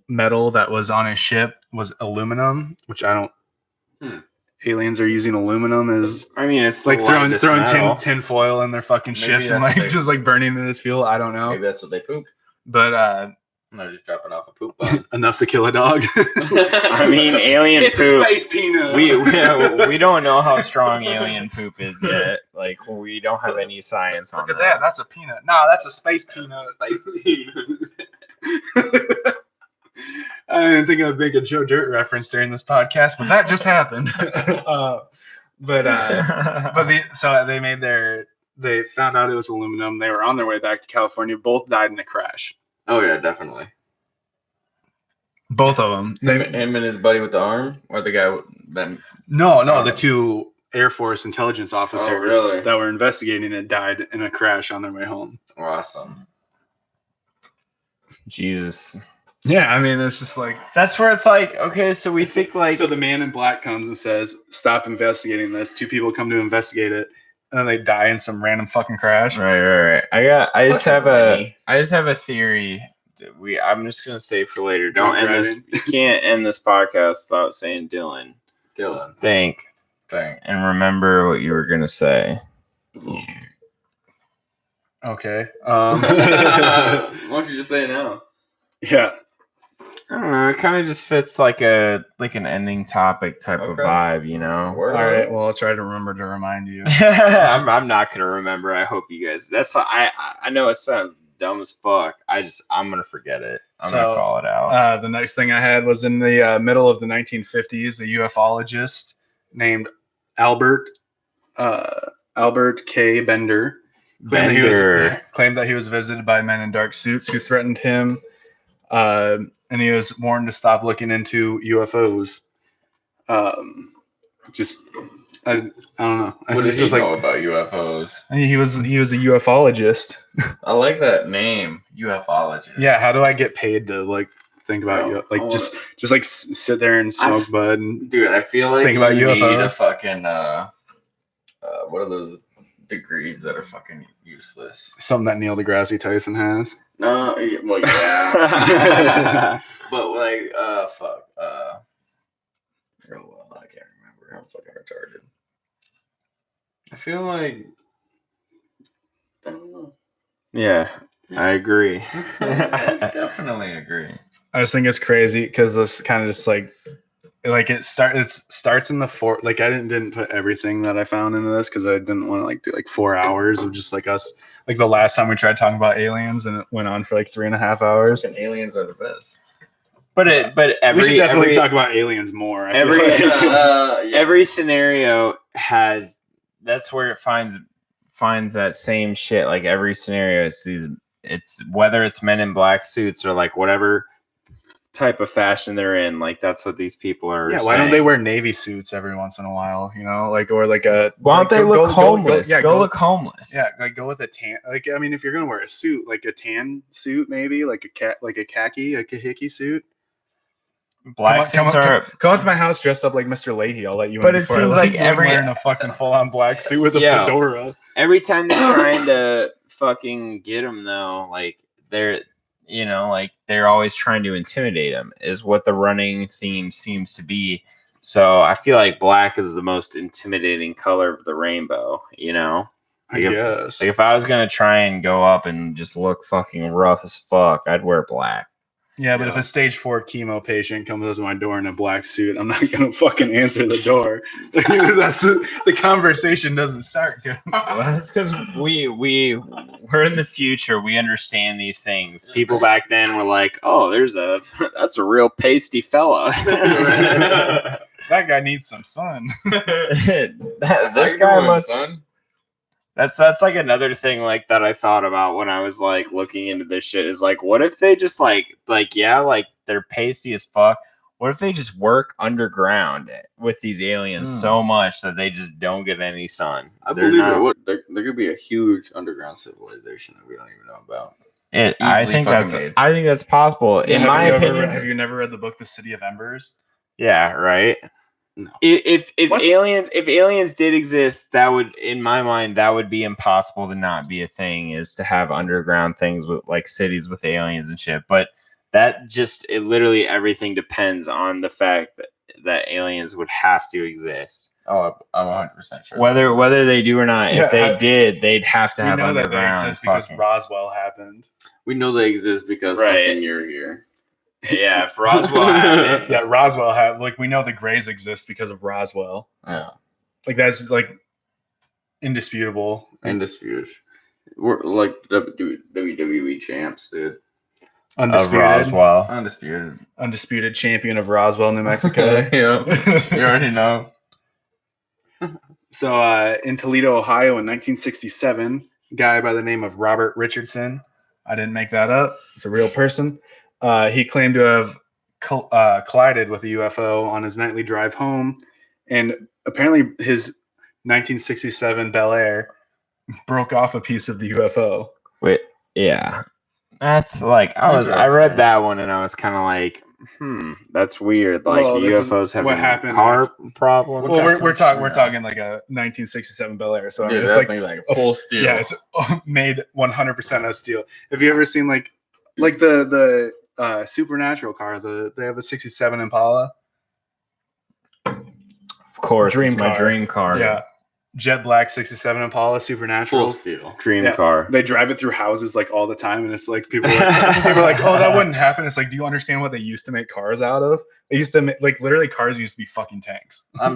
[SPEAKER 2] metal that was on his ship was aluminum, which I don't. Aliens are using aluminum as
[SPEAKER 1] it's
[SPEAKER 2] like throwing tin foil in their fucking ships and like just like burning it as fuel. I don't know.
[SPEAKER 3] Maybe that's what they poop.
[SPEAKER 2] But
[SPEAKER 3] they're just dropping off a poop bomb.
[SPEAKER 2] Enough to kill a dog.
[SPEAKER 1] Alien
[SPEAKER 2] it's
[SPEAKER 1] poop.
[SPEAKER 2] A space peanut.
[SPEAKER 1] We don't know how strong alien poop is yet. Like we don't have any science on that.
[SPEAKER 2] Look at that. That's a peanut. No, that's a space peanut. Space peanut. I didn't think I'd make a Joe Dirt reference during this podcast, but that just happened. So they found out it was aluminum. They were on their way back to California. Both died in a crash.
[SPEAKER 3] Oh yeah, definitely.
[SPEAKER 2] Both of them.
[SPEAKER 3] Him and his buddy with the arm, or the guy that?
[SPEAKER 2] No, the 2 Air Force intelligence officers
[SPEAKER 3] really?
[SPEAKER 2] that were investigating it died in a crash on their way home.
[SPEAKER 3] Awesome.
[SPEAKER 1] Jesus.
[SPEAKER 2] Yeah, I mean, it's just like...
[SPEAKER 1] That's where it's like, okay, so we think like...
[SPEAKER 2] So the man in black comes and says, stop investigating this. 2 people come to investigate it, and then they die in some random fucking crash.
[SPEAKER 1] Right. I just have a theory. I'm just going to say for later. Don't end this. You can't end this podcast without saying Dylan. Think. And remember what you were going to say.
[SPEAKER 2] Okay.
[SPEAKER 3] Why don't you just say it now?
[SPEAKER 2] Yeah.
[SPEAKER 1] I don't know. It kind of just fits like an ending topic type of vibe, you know.
[SPEAKER 2] All right. Well, I'll try to remember to remind you.
[SPEAKER 1] I'm not gonna remember. I hope you guys. That's why I know it sounds dumb as fuck. I'm gonna forget it. I'm gonna call it out.
[SPEAKER 2] The next thing I had was in the middle of the 1950s. A ufologist named Albert K. Bender claimed that he was visited by men in dark suits who threatened him. And he was warned to stop looking into UFOs. I don't know.
[SPEAKER 3] What did he know about UFOs?
[SPEAKER 2] He was a ufologist.
[SPEAKER 3] I like that name, ufologist.
[SPEAKER 2] Yeah, how do I get paid to like think about just like sit there and smoke bud and
[SPEAKER 3] dude. I feel like
[SPEAKER 2] think about UFOs.
[SPEAKER 3] Need a fucking what are those degrees that are fucking useless?
[SPEAKER 2] Something that Neil deGrasse Tyson has.
[SPEAKER 3] No, well, yeah, but like, fuck, oh well, I can't remember. I'm fucking retarded. I feel like I don't know.
[SPEAKER 1] Yeah, I agree.
[SPEAKER 3] I definitely agree.
[SPEAKER 2] I just think it's crazy because this kind of just like it starts in the like I didn't put everything that I found into this because I didn't want to like do like 4 hours of just like us. Like the last time we tried talking about aliens and it went on for like 3.5 hours.
[SPEAKER 3] And aliens are the best.
[SPEAKER 1] But
[SPEAKER 2] we should definitely talk about aliens more.
[SPEAKER 1] Every scenario has, that's where it finds that same shit. Like every scenario, it's whether it's men in black suits or like whatever type of fashion they're in, like that's what these people are saying.
[SPEAKER 2] Why don't they wear navy suits every once in a while, like, or like a
[SPEAKER 1] why don't they look homeless? Go look homeless.
[SPEAKER 2] Like go with a tan, like I mean if you're gonna wear a suit, like a tan suit maybe, like a khaki, a kahiki suit.
[SPEAKER 1] Black suits are
[SPEAKER 2] come up to my house dressed up like Mr. Leahy, I'll let you in.
[SPEAKER 1] But it seems like every
[SPEAKER 2] wearing a fucking full-on black suit with a fedora.
[SPEAKER 1] Every time they're trying to fucking get them though, like they're like they're always trying to intimidate them is what the running theme seems to be. So I feel like black is the most intimidating color of the rainbow,
[SPEAKER 2] I guess.
[SPEAKER 1] If I was going to try and go up and just look fucking rough as fuck, I'd wear black.
[SPEAKER 2] Yeah, but if a stage 4 chemo patient comes up to my door in a black suit, I'm not gonna fucking answer the door. That's the conversation doesn't start good.
[SPEAKER 1] Well, that's because we're in the future. We understand these things. People back then were like, "Oh, that's a real pasty fella."
[SPEAKER 2] That guy needs some sun.
[SPEAKER 1] This guy must. Sun. That's like another thing like that I thought about when I was like looking into this shit is like, what if they just like they're pasty as fuck. What if they just work underground with these aliens so much that they just don't get any sun?
[SPEAKER 3] I believe there could be a huge underground civilization that we don't even know about.
[SPEAKER 1] I think that's possible.
[SPEAKER 2] Yeah,
[SPEAKER 1] in my opinion,
[SPEAKER 2] have you never read the book The City of Embers?
[SPEAKER 1] Yeah, right.
[SPEAKER 3] No.
[SPEAKER 1] If aliens did exist, that would, in my mind, that would be impossible to not be a thing, is to have underground things with like cities with aliens and shit. But that just literally everything depends on the fact that aliens would have to exist.
[SPEAKER 3] Oh, I'm 100% sure.
[SPEAKER 1] Whether they do or not, if they did, they'd have to have underground. We know that they exist
[SPEAKER 2] because Roswell happened.
[SPEAKER 3] We know they exist because fucking you're here.
[SPEAKER 1] Yeah, if Roswell happened.
[SPEAKER 2] Yeah, Roswell happened. Like, we know the Greys exist because of Roswell.
[SPEAKER 3] Yeah.
[SPEAKER 2] Like, that's, like, indisputable.
[SPEAKER 3] Undisputed. We're, like, WWE champs, dude.
[SPEAKER 2] Undisputed.
[SPEAKER 1] Of Roswell.
[SPEAKER 2] Undisputed champion of Roswell, New Mexico.
[SPEAKER 3] Yeah. You already know.
[SPEAKER 2] So, in Toledo, Ohio in 1967, a guy by the name of Robert Richardson, I didn't make that up, it's a real person, he claimed to have collided with a UFO on his nightly drive home, and apparently his 1967 Bel Air broke off a piece of the UFO.
[SPEAKER 1] Wait, yeah. That's like, I read that one and I was kind of like, that's weird. Like, UFOs have a car problem.
[SPEAKER 2] Well, we're talking like a 1967 Bel Air. So
[SPEAKER 3] dude,
[SPEAKER 2] I mean, it's
[SPEAKER 3] like a full steel.
[SPEAKER 2] Yeah, it's made 100% of steel. Have you ever seen like the Supernatural car? They have a 67 Impala.
[SPEAKER 1] Of course, my dream car.
[SPEAKER 2] Yeah. Jet black 67 Impala Supernatural.
[SPEAKER 3] Full steel.
[SPEAKER 1] Dream car.
[SPEAKER 2] They drive it through houses like all the time, and it's like people are like, oh, that wouldn't happen. It's like, do you understand what they used to make cars out of? They used to like literally cars used to be fucking tanks.
[SPEAKER 3] Like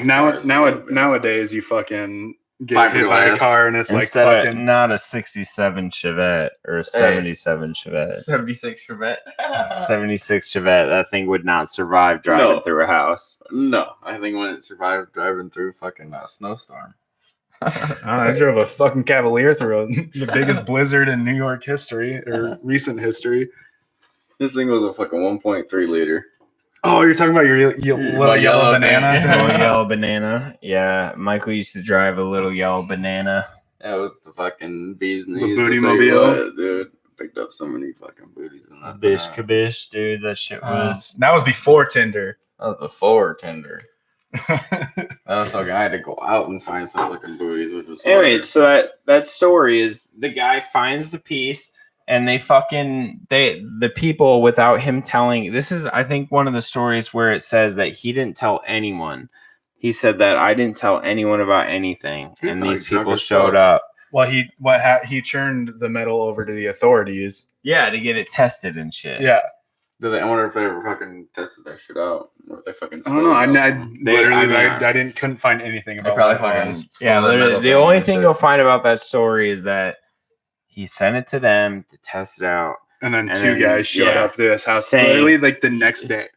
[SPEAKER 2] nowadays you fucking get hit by a car and it's
[SPEAKER 1] instead
[SPEAKER 2] like fucking
[SPEAKER 1] not a 67 Chevette or a 77 Chevette.
[SPEAKER 3] 76 Chevette.
[SPEAKER 1] 76 Chevette. That thing would not survive driving through a house.
[SPEAKER 3] No, I think when it survived driving through fucking snowstorm.
[SPEAKER 2] I drove a fucking Cavalier through the biggest blizzard in New York history or recent history.
[SPEAKER 3] This thing was a fucking 1.3 liter.
[SPEAKER 2] Oh, you're talking about your little yellow banana?
[SPEAKER 1] Little yellow banana. Yeah, Michael used to drive a little yellow banana.
[SPEAKER 3] That was the fucking bee's knees.
[SPEAKER 2] The booty mobile.
[SPEAKER 3] Dude. picked up so many fucking booties in that.
[SPEAKER 1] Bish kabish, dude. That shit was.
[SPEAKER 2] That was before Tinder.
[SPEAKER 3] That was before Tinder. That was fucking. I had to go out and find some fucking booties, which was.
[SPEAKER 1] Anyways, so that story is the guy finds the piece, and the people without him telling. This is, I think, one of the stories where it says that he didn't tell anyone. He said that I didn't tell anyone about anything, and these people showed up.
[SPEAKER 2] Well, he churned the metal over to the authorities.
[SPEAKER 1] Yeah, to get it tested and shit.
[SPEAKER 2] Yeah.
[SPEAKER 3] I wonder if they ever fucking tested that shit out. Or if they fucking.
[SPEAKER 2] I don't know. I couldn't find anything about
[SPEAKER 3] probably
[SPEAKER 2] what it
[SPEAKER 3] fucking.
[SPEAKER 2] was.
[SPEAKER 1] Yeah, literally, the only thing you'll find about that story is that he sent it to them to test it out,
[SPEAKER 2] and then two guys showed up to this house literally like the next day,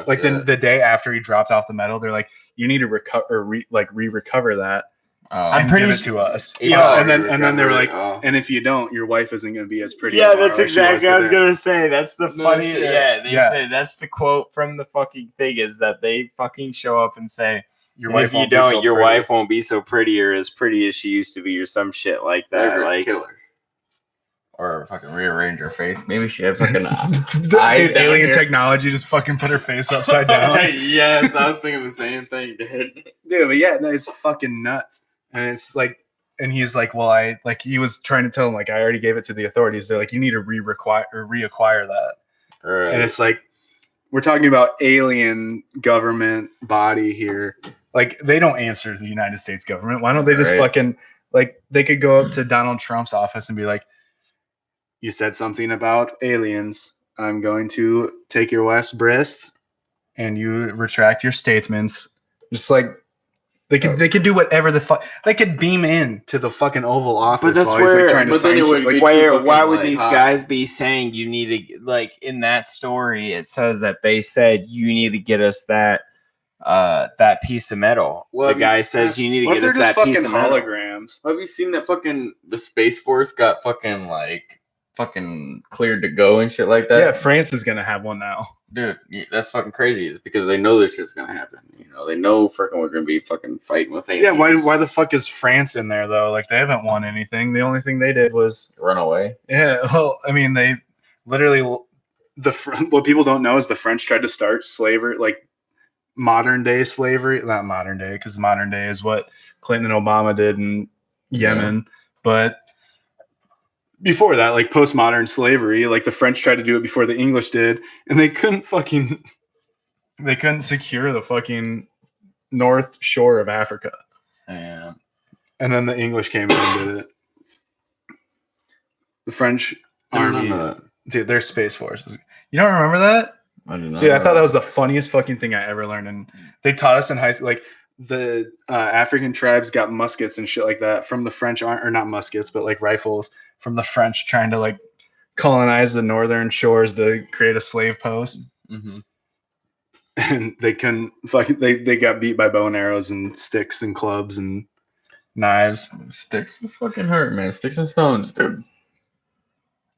[SPEAKER 2] like the day after he dropped off the metal. They're like, "You need to recover, re-recover that." I'm pretty sure to us. Yeah, and then they were like, and if you don't, your wife isn't going to be as pretty.
[SPEAKER 1] Yeah, that's exactly what I was gonna say. That's the funny.
[SPEAKER 3] Shit.
[SPEAKER 1] Yeah, they say that's the quote from the fucking thing is that they fucking show up and say,
[SPEAKER 2] "Your wife,
[SPEAKER 1] if you don't, your wife won't be so pretty or as pretty as she used to be, or some shit like that."
[SPEAKER 3] They're
[SPEAKER 1] like
[SPEAKER 3] killer. Or fucking rearrange her face. Maybe she had fucking
[SPEAKER 2] eyes. Alien technology just fucking put her face upside down.
[SPEAKER 3] Yes, I was thinking the same thing, dude.
[SPEAKER 2] Dude, but yeah, no, it's fucking nuts. And it's like, and he's like, well, he was trying to tell him, like, I already gave it to the authorities. They're like, you need to reacquire that.
[SPEAKER 3] Right.
[SPEAKER 2] And it's like, we're talking about alien government body here. Like, they don't answer to the United States government. Why don't they just fucking, like, they could go up to Donald Trump's office and be like, you said something about aliens. I'm going to take your wife's breasts and you retract your statements. Just like, they could do whatever the fuck. They could beam in to the fucking Oval Office.
[SPEAKER 1] But that's
[SPEAKER 2] while he's like trying to sign shit. Like,
[SPEAKER 1] why would these guys be saying you need to, like, in that story it says that they said you need to get us that piece of metal.
[SPEAKER 3] Well,
[SPEAKER 1] the guy says you need to get us that piece of metal.
[SPEAKER 2] Holograms.
[SPEAKER 3] Have you seen that the Space Force got fucking cleared to go and shit like that?
[SPEAKER 2] Yeah, France is gonna have one now.
[SPEAKER 3] Dude, that's fucking crazy. It's because they know this shit's gonna happen. You know, they know freaking we're gonna be fucking fighting with aliens.
[SPEAKER 2] Yeah, why the fuck is France in there though? Like, they haven't won anything. The only thing they did was
[SPEAKER 3] run away.
[SPEAKER 2] Yeah, well, I mean, they literally what people don't know is the French tried to start slavery, like modern day slavery. Not modern day, because modern day is what Clinton and Obama did in Yemen, but before that, like postmodern slavery, like the French tried to do it before the English did, and they couldn't secure the fucking north shore of Africa.
[SPEAKER 3] Yeah.
[SPEAKER 2] And then the English came in and did it. The French army, dude, their space forces. You don't remember that?
[SPEAKER 3] I do not.
[SPEAKER 2] Dude, I thought that was the funniest fucking thing I ever learned, and they taught us in high school, like the African tribes got muskets and shit like that from the French, or not muskets, but like rifles from the French trying to like colonize the northern shores to create a slave post.
[SPEAKER 3] Mm-hmm.
[SPEAKER 2] And they couldn't fucking, they got beat by bow and arrows and sticks and clubs and knives.
[SPEAKER 3] Sticks would fucking hurt, man. Sticks and stones, dude.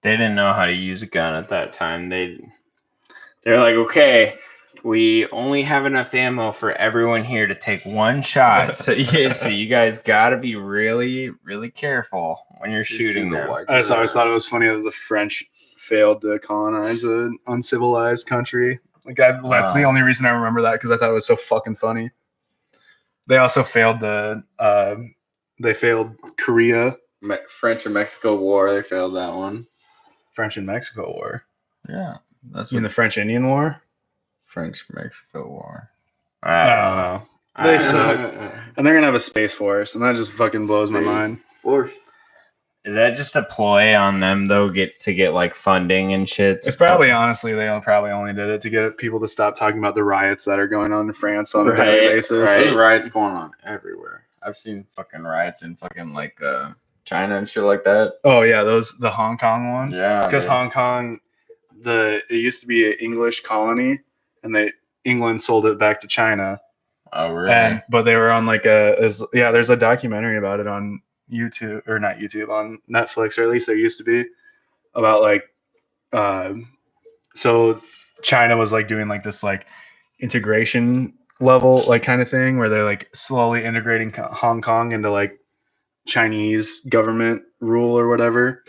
[SPEAKER 1] They didn't know how to use a gun at that time. They're like, okay, we only have enough ammo for everyone here to take one shot. So you guys got to be really, really careful when you're shooting them.
[SPEAKER 2] I just always thought it was funny that the French failed to colonize an uncivilized country. Like, that's the only reason I remember that, because I thought it was so fucking funny. They also failed they failed Korea.
[SPEAKER 3] French and Mexico War, they failed that one.
[SPEAKER 2] French and Mexico War.
[SPEAKER 3] Yeah. That's
[SPEAKER 2] the French Indian War?
[SPEAKER 3] French-Mexico War.
[SPEAKER 2] I don't know. They suck. And they're going to have a space force, and that just fucking blows my mind.
[SPEAKER 3] Force.
[SPEAKER 1] Is that just a ploy on them, though, to get like funding and shit?
[SPEAKER 2] It's probably, honestly, they probably only did it to get people to stop talking about the riots that are going on in France on a daily basis.
[SPEAKER 3] Right. There's riots going on everywhere. I've seen fucking riots in fucking like China and shit like that.
[SPEAKER 2] Oh yeah, the Hong Kong ones.
[SPEAKER 3] Yeah,
[SPEAKER 2] because Hong Kong, it used to be an English colony, and England sold it back to China.
[SPEAKER 3] Oh really?
[SPEAKER 2] But they were on like there's a documentary about it on YouTube, or not YouTube, on Netflix, or at least there used to be, about like so China was like doing like this like integration level like kind of thing where they're like slowly integrating Hong Kong into like Chinese government rule or whatever,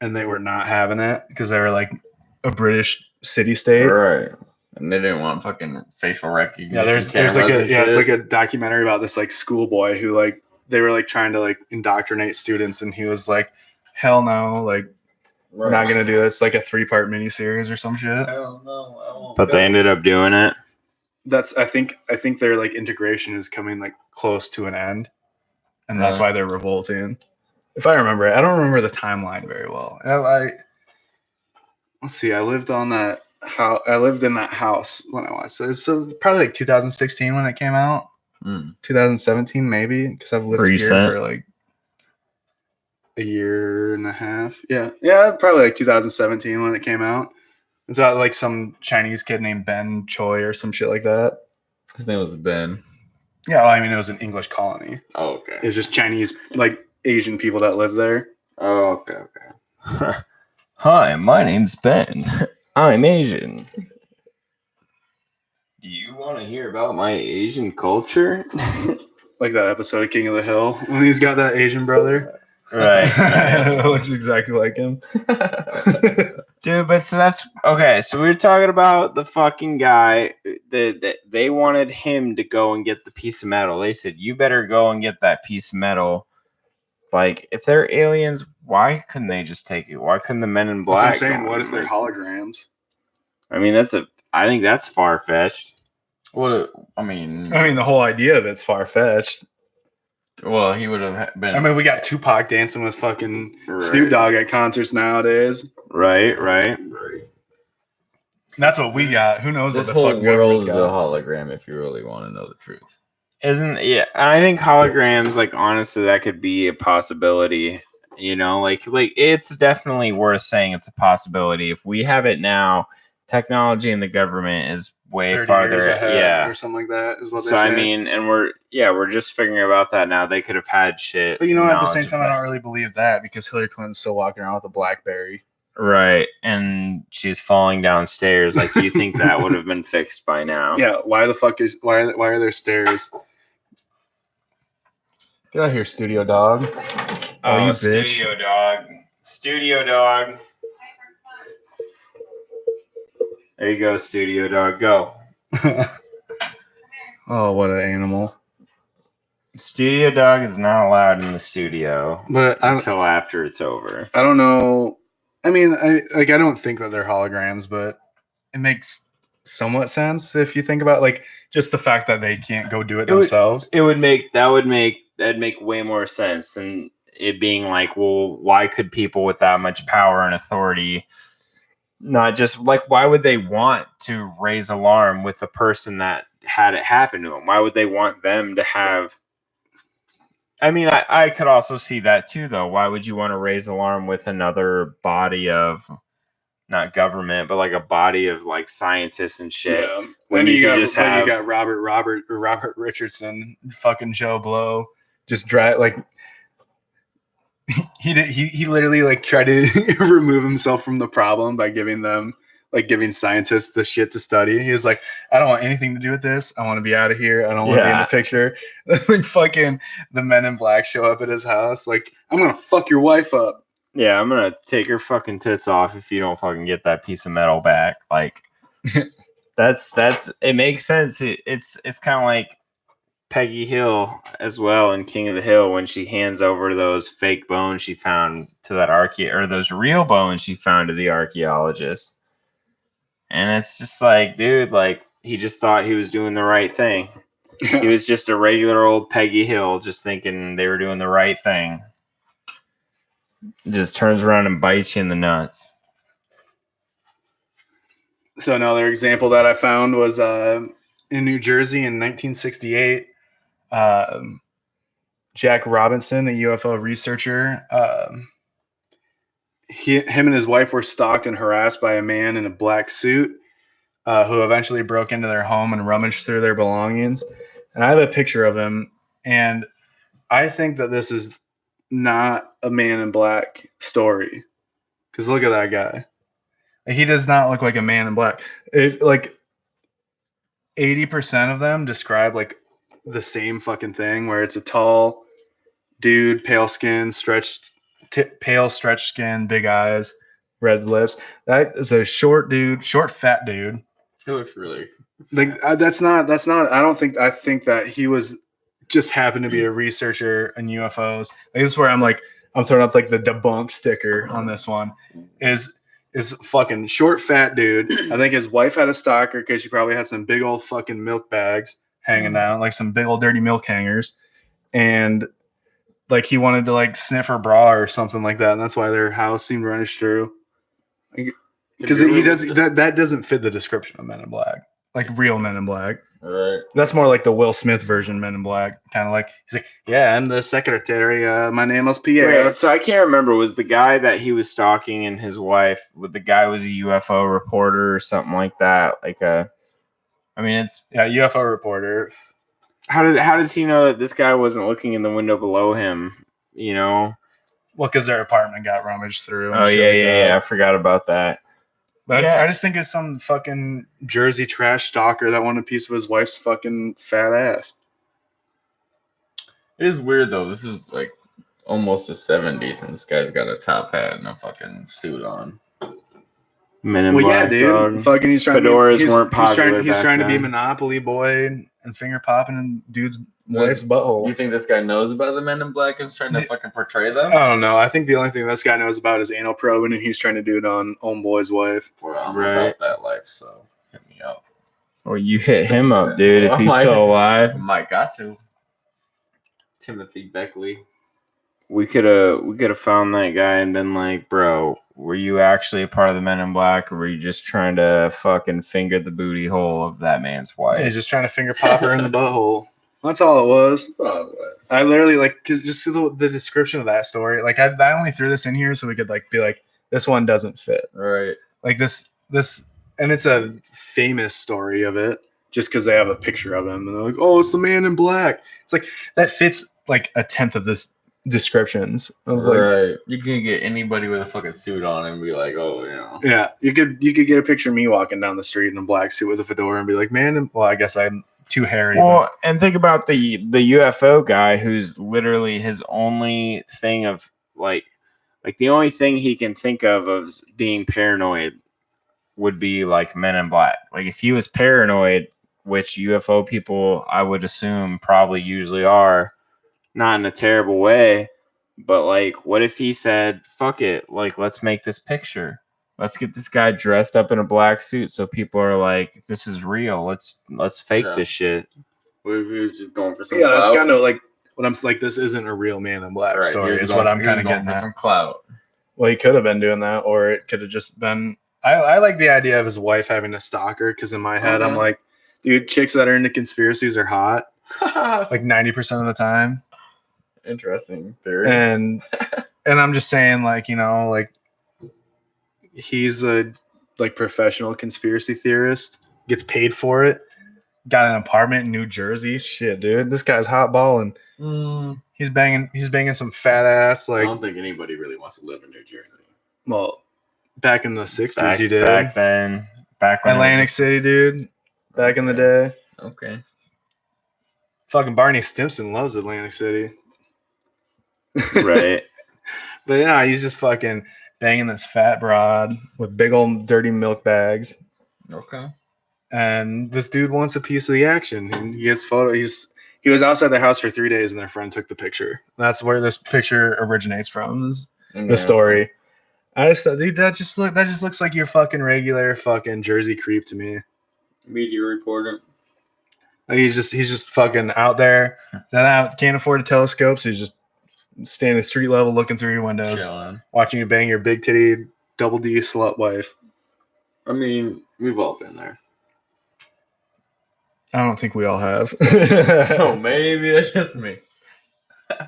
[SPEAKER 2] and they were not having it because they were like a British city state.
[SPEAKER 3] Right. And they didn't want fucking facial recognition.
[SPEAKER 2] Yeah, there's like it's like a documentary about this like schoolboy who like they were like trying to like indoctrinate students, and he was like, hell no, like we're not gonna do this. Like a 3-part miniseries or some shit.
[SPEAKER 3] Hell no, I won't.
[SPEAKER 1] But they ended up doing it.
[SPEAKER 2] That's I think their like integration is coming like close to an end, and that's why they're revolting. If I remember it, I don't remember the timeline very well. Let's see. I lived in that house when I watched it. So probably like 2016 when it came out. 2017 maybe, because I've lived here for like a year and a half. Yeah, probably like 2017 when it came out. It's about like some Chinese kid named Ben Choi or some shit like that.
[SPEAKER 3] His name was Ben.
[SPEAKER 2] Yeah, well, I mean it was an English colony.
[SPEAKER 3] Oh, okay.
[SPEAKER 2] It was just Chinese, like Asian people that lived there.
[SPEAKER 3] Oh, okay.
[SPEAKER 1] Hi, my name's Ben. I'm Asian. Do you want to hear about my Asian culture?
[SPEAKER 2] Like that episode of King of the Hill when he's got that Asian brother.
[SPEAKER 1] Right.
[SPEAKER 2] It looks exactly like him.
[SPEAKER 1] Dude, but so that's okay. So we were talking about the fucking guy that they wanted him to go and get the piece of metal. They said, you better go and get that piece of metal. Like, if they're aliens, why couldn't they just take it? Why couldn't the Men in Black?
[SPEAKER 2] That's what I'm saying. What if they're holograms?
[SPEAKER 1] I mean, I think that's far fetched.
[SPEAKER 3] I mean,
[SPEAKER 2] the whole idea of it's far fetched.
[SPEAKER 3] Well, he would have been.
[SPEAKER 2] I mean, we got Tupac dancing with fucking Snoop Dogg at concerts nowadays.
[SPEAKER 1] Right.
[SPEAKER 2] That's what we got. Who knows
[SPEAKER 3] This
[SPEAKER 2] what the
[SPEAKER 3] whole
[SPEAKER 2] fuck
[SPEAKER 3] world is
[SPEAKER 2] got.
[SPEAKER 3] a hologram if you really want to know the truth.
[SPEAKER 1] And I think holograms, like, honestly, that could be a possibility. You know, like it's definitely worth saying it's a possibility. If we have it now, technology and the government is way farther
[SPEAKER 2] ahead or something like that is what they say.
[SPEAKER 1] I mean, and we're just figuring about that now. They could have had shit.
[SPEAKER 2] But you know, at the same time, I don't really believe that because Hillary Clinton's still walking around with a BlackBerry.
[SPEAKER 1] Right, and she's falling downstairs. Like, do you think that would have been fixed by now?
[SPEAKER 2] Yeah. Why are there stairs? Get out of here, studio dog.
[SPEAKER 1] Oh, you
[SPEAKER 2] bitch.
[SPEAKER 1] Studio dog. There you go, studio dog. Go.
[SPEAKER 2] Oh, what an animal.
[SPEAKER 1] Studio dog is not allowed in the studio until after it's over.
[SPEAKER 2] I don't know. I mean, I don't think that they're holograms, but it makes somewhat sense if you think about like just the fact that they can't go do it themselves.
[SPEAKER 1] That'd make way more sense than it being like, well, why could people with that much power and authority not just like, why would they want to raise alarm with the person that had it happen to them? Why would they want them to have? I mean, I could also see that too, though. Why would you want to raise alarm with another body of, not government, but like a body of like scientists and shit?
[SPEAKER 2] Yeah.
[SPEAKER 1] When you got
[SPEAKER 2] Robert Richardson, fucking Joe Blow, just like he literally like tried to remove himself from the problem by giving scientists the shit to study. He was like, I don't want anything to do with this. I want to be out of here. I don't want to be in the picture. Like fucking the Men in Black show up at his house. Like, I'm gonna fuck your wife up.
[SPEAKER 1] Yeah, I'm gonna take her fucking tits off if you don't fucking get that piece of metal back. Like, that's it makes sense. It's kind of like Peggy Hill as well in King of the Hill when she hands over those fake bones she found to that or those real bones she found to the archaeologist. And it's just like, dude, like, he just thought he was doing the right thing. He was just a regular old Peggy Hill, just thinking they were doing the right thing. Just turns around and bites you in the nuts.
[SPEAKER 2] So another example that I found was in New Jersey in 1968. Jack Robinson, a UFO researcher, him and his wife were stalked and harassed by a man in a black suit who eventually broke into their home and rummaged through their belongings. And I have a picture of him, and I think that this is not a Man in Black story. Because look at that guy. He does not look like a Man in Black. Like 80% of them describe like the same fucking thing, where it's a tall dude, pale skin, stretched pale, stretched skin, big eyes, red lips. That is a short fat dude.
[SPEAKER 3] He looks really
[SPEAKER 2] like that's not. I think that he was just happened to be a researcher in UFOs. Like, this is where I'm throwing up like the debunk sticker on this one. Is fucking short fat dude. I think his wife had a stalker because she probably had some big old fucking milk bags hanging down, like some big old dirty milk hangers, and like he wanted to like sniff her bra or something like that, and that's why their house seemed rummaged through. Because he does that doesn't fit the description of Men in Black, like real Men in Black.
[SPEAKER 3] Right.
[SPEAKER 2] That's more like the Will Smith version Men in Black, kind of like he's like, yeah, I'm the secretary. My name is Pierre.
[SPEAKER 1] Right, so I can't remember. Was the guy that he was stalking and his wife? The guy was a UFO reporter or something like that? It's
[SPEAKER 2] UFO reporter.
[SPEAKER 1] How does he know that this guy wasn't looking in the window below him? You know.
[SPEAKER 2] Well, because their apartment got rummaged through.
[SPEAKER 1] Oh yeah. I forgot about that.
[SPEAKER 2] But I just think it's some fucking Jersey trash stalker that wanted a piece of his wife's fucking fat ass.
[SPEAKER 3] It is weird though. This is like almost the 70s, and this guy's got a top hat and a fucking suit on.
[SPEAKER 1] Men in Black,
[SPEAKER 2] dude.
[SPEAKER 1] Dog.
[SPEAKER 2] Fucking, he's trying
[SPEAKER 1] Fedoras weren't popular.
[SPEAKER 2] He's trying to be Monopoly boy and finger popping in dude's wife's butthole.
[SPEAKER 3] Do you think this guy knows about the Men in Black and is trying to fucking portray them?
[SPEAKER 2] I don't know. I think the only thing this guy knows about is anal probing, and he's trying to do it on Homeboy's wife.
[SPEAKER 3] Well, I'm about that life, so hit me up.
[SPEAKER 1] Or you hit him up, dude, if he's still alive.
[SPEAKER 3] Might got to. Timothy Beckley.
[SPEAKER 1] We could have found that guy and been like, bro, were you actually a part of the Men in Black, or were you just trying to fucking finger the booty hole of that man's wife?
[SPEAKER 2] Yeah, he's just trying to finger pop her in the butthole. That's all it was.
[SPEAKER 3] That's all it was.
[SPEAKER 2] I literally just see the description of that story. Like I only threw this in here so we could be like, this one doesn't fit.
[SPEAKER 3] Right.
[SPEAKER 2] Like this, and it's a famous story of it just because they have a picture of him and they're like, oh, it's the Man in Black. It's like that fits like a tenth of this descriptions.
[SPEAKER 3] Right. You can get anybody with a fucking suit on and be like, oh, you know.
[SPEAKER 2] Yeah. You could get a picture of me walking down the street in a black suit with a fedora and be like, I guess I'm too hairy.
[SPEAKER 1] Well, and think about the UFO guy who's literally his only thing of like the only thing he can think of being paranoid would be like Men in Black. Like if he was paranoid, which UFO people I would assume probably usually are, not in a terrible way, but like what if he said, fuck it, like let's make this picture. Let's get this guy dressed up in a black suit so people are like, this is real. Let's fake this shit.
[SPEAKER 3] What if he was just going for some
[SPEAKER 2] clout?
[SPEAKER 3] That's
[SPEAKER 2] kind of like what I'm like, this isn't a real Man in Black story. Is what I'm kind of getting
[SPEAKER 3] for
[SPEAKER 2] at.
[SPEAKER 3] Some clout.
[SPEAKER 2] Well, he could have been doing that, or it could have just been. I like the idea of his wife having a stalker because in my head, I'm like, dude, chicks that are into conspiracies are hot. Like 90% of the time.
[SPEAKER 3] Interesting theory.
[SPEAKER 2] And I'm just saying, like, you know, like he's a professional conspiracy theorist, gets paid for it, got an apartment in New Jersey. Shit, dude, this guy's hot balling. He's banging some fat ass. Like,
[SPEAKER 3] I don't think anybody really wants to live in New Jersey.
[SPEAKER 2] Well, back in the 60s, you did.
[SPEAKER 1] Back then, back when
[SPEAKER 2] Atlantic City, dude. Back in the day.
[SPEAKER 3] Okay.
[SPEAKER 2] Fucking Barney Stinson loves Atlantic City.
[SPEAKER 1] Right.
[SPEAKER 2] But yeah, he's just fucking banging this fat broad with big old dirty milk bags.
[SPEAKER 3] Okay.
[SPEAKER 2] And this dude wants a piece of the action. And he gets he was outside their house for 3 days and their friend took the picture. That's where this picture originates from, the story. I just thought, dude, that just looks like your fucking regular fucking Jersey creep to me.
[SPEAKER 3] Media reporter.
[SPEAKER 2] Like he's just fucking out there. Can't afford a telescope, so he's just standing street level looking through your windows,
[SPEAKER 3] chilling,
[SPEAKER 2] watching you bang your big titty double D slut wife.
[SPEAKER 3] I mean, we've all been there.
[SPEAKER 2] I don't think we all have.
[SPEAKER 3] Oh, maybe that's just me.
[SPEAKER 2] I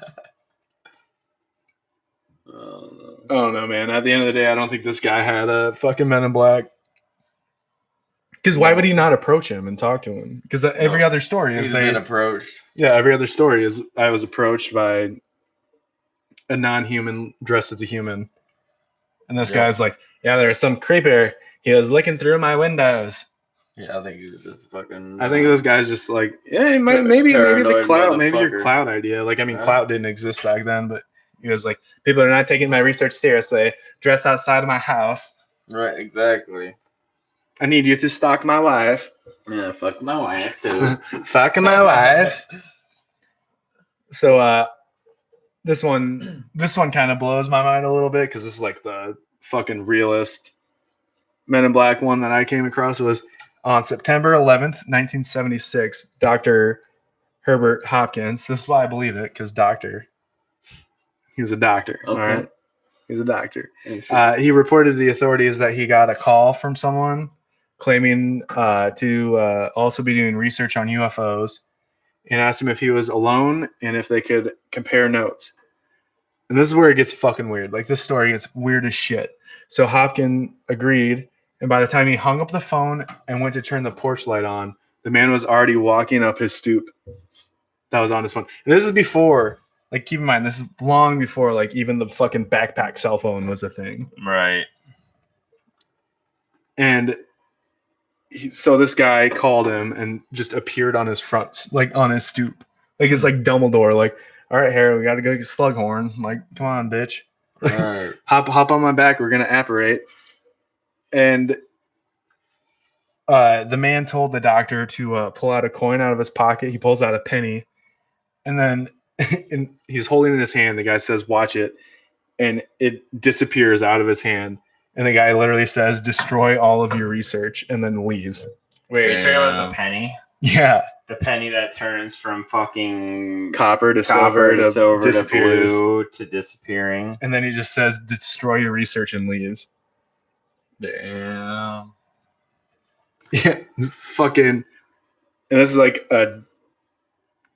[SPEAKER 2] don't know, man. At the end of the day, I don't think this guy had a fucking Men in Black. Because why would he not approach him and talk to him? Because every other story is
[SPEAKER 3] been approached.
[SPEAKER 2] Yeah, every other story is I was approached by a non-human dressed as a human. And this guy's like, yeah, there was some creeper. He was looking through my windows.
[SPEAKER 3] Yeah, I think he was just fucking.
[SPEAKER 2] I think this guy's just like, yeah, maybe the clout, maybe your
[SPEAKER 3] motherfucker.
[SPEAKER 2] clout idea. Like, I mean, clout didn't exist back then, but He was like, people are not taking my research seriously. Dress outside of my house.
[SPEAKER 3] Right, exactly.
[SPEAKER 2] I need you to stalk my wife.
[SPEAKER 3] Yeah, fuck my wife too.
[SPEAKER 2] Fucking my wife. So this one kind of blows my mind a little bit because this is like the fucking realist Men in Black one that I came across. Was on September 11th, 1976, Dr. Herbert Hopkins. This is why I believe it, because he was a doctor.
[SPEAKER 3] Okay.
[SPEAKER 2] All right. He's a doctor. He reported to the authorities that he got a call from someone claiming to also be doing research on UFOs, and asked him if he was alone and if they could compare notes. And this is where it gets fucking weird. Like, this story gets weird as shit. So Hopkins agreed, and by the time he hung up the phone and went to turn the porch light on, the man was already walking up his stoop. That was on his phone. And this is before, like, keep in mind, this is long before, like, even the fucking backpack cell phone was a thing.
[SPEAKER 1] Right.
[SPEAKER 2] And so this guy called him and just appeared on his front, like, on his stoop. Like, it's like Dumbledore, like, all right, Harry, we got to go get Slughorn. Like, come on, bitch.
[SPEAKER 3] Right.
[SPEAKER 2] hop on my back. We're going to apparate. And the man told the doctor to pull out a coin out of his pocket. He pulls out a penny. And then and he's holding it in his hand. The guy says, watch it. And it disappears out of his hand. And the guy literally says, destroy all of your research, and then leaves.
[SPEAKER 1] Wait, you're talking about the penny?
[SPEAKER 2] Yeah.
[SPEAKER 1] The penny that turns from fucking
[SPEAKER 2] Copper to silver to
[SPEAKER 1] blue to disappearing.
[SPEAKER 2] And then he just says, destroy your research, and leaves.
[SPEAKER 1] Damn.
[SPEAKER 2] Yeah. Fucking. And this is like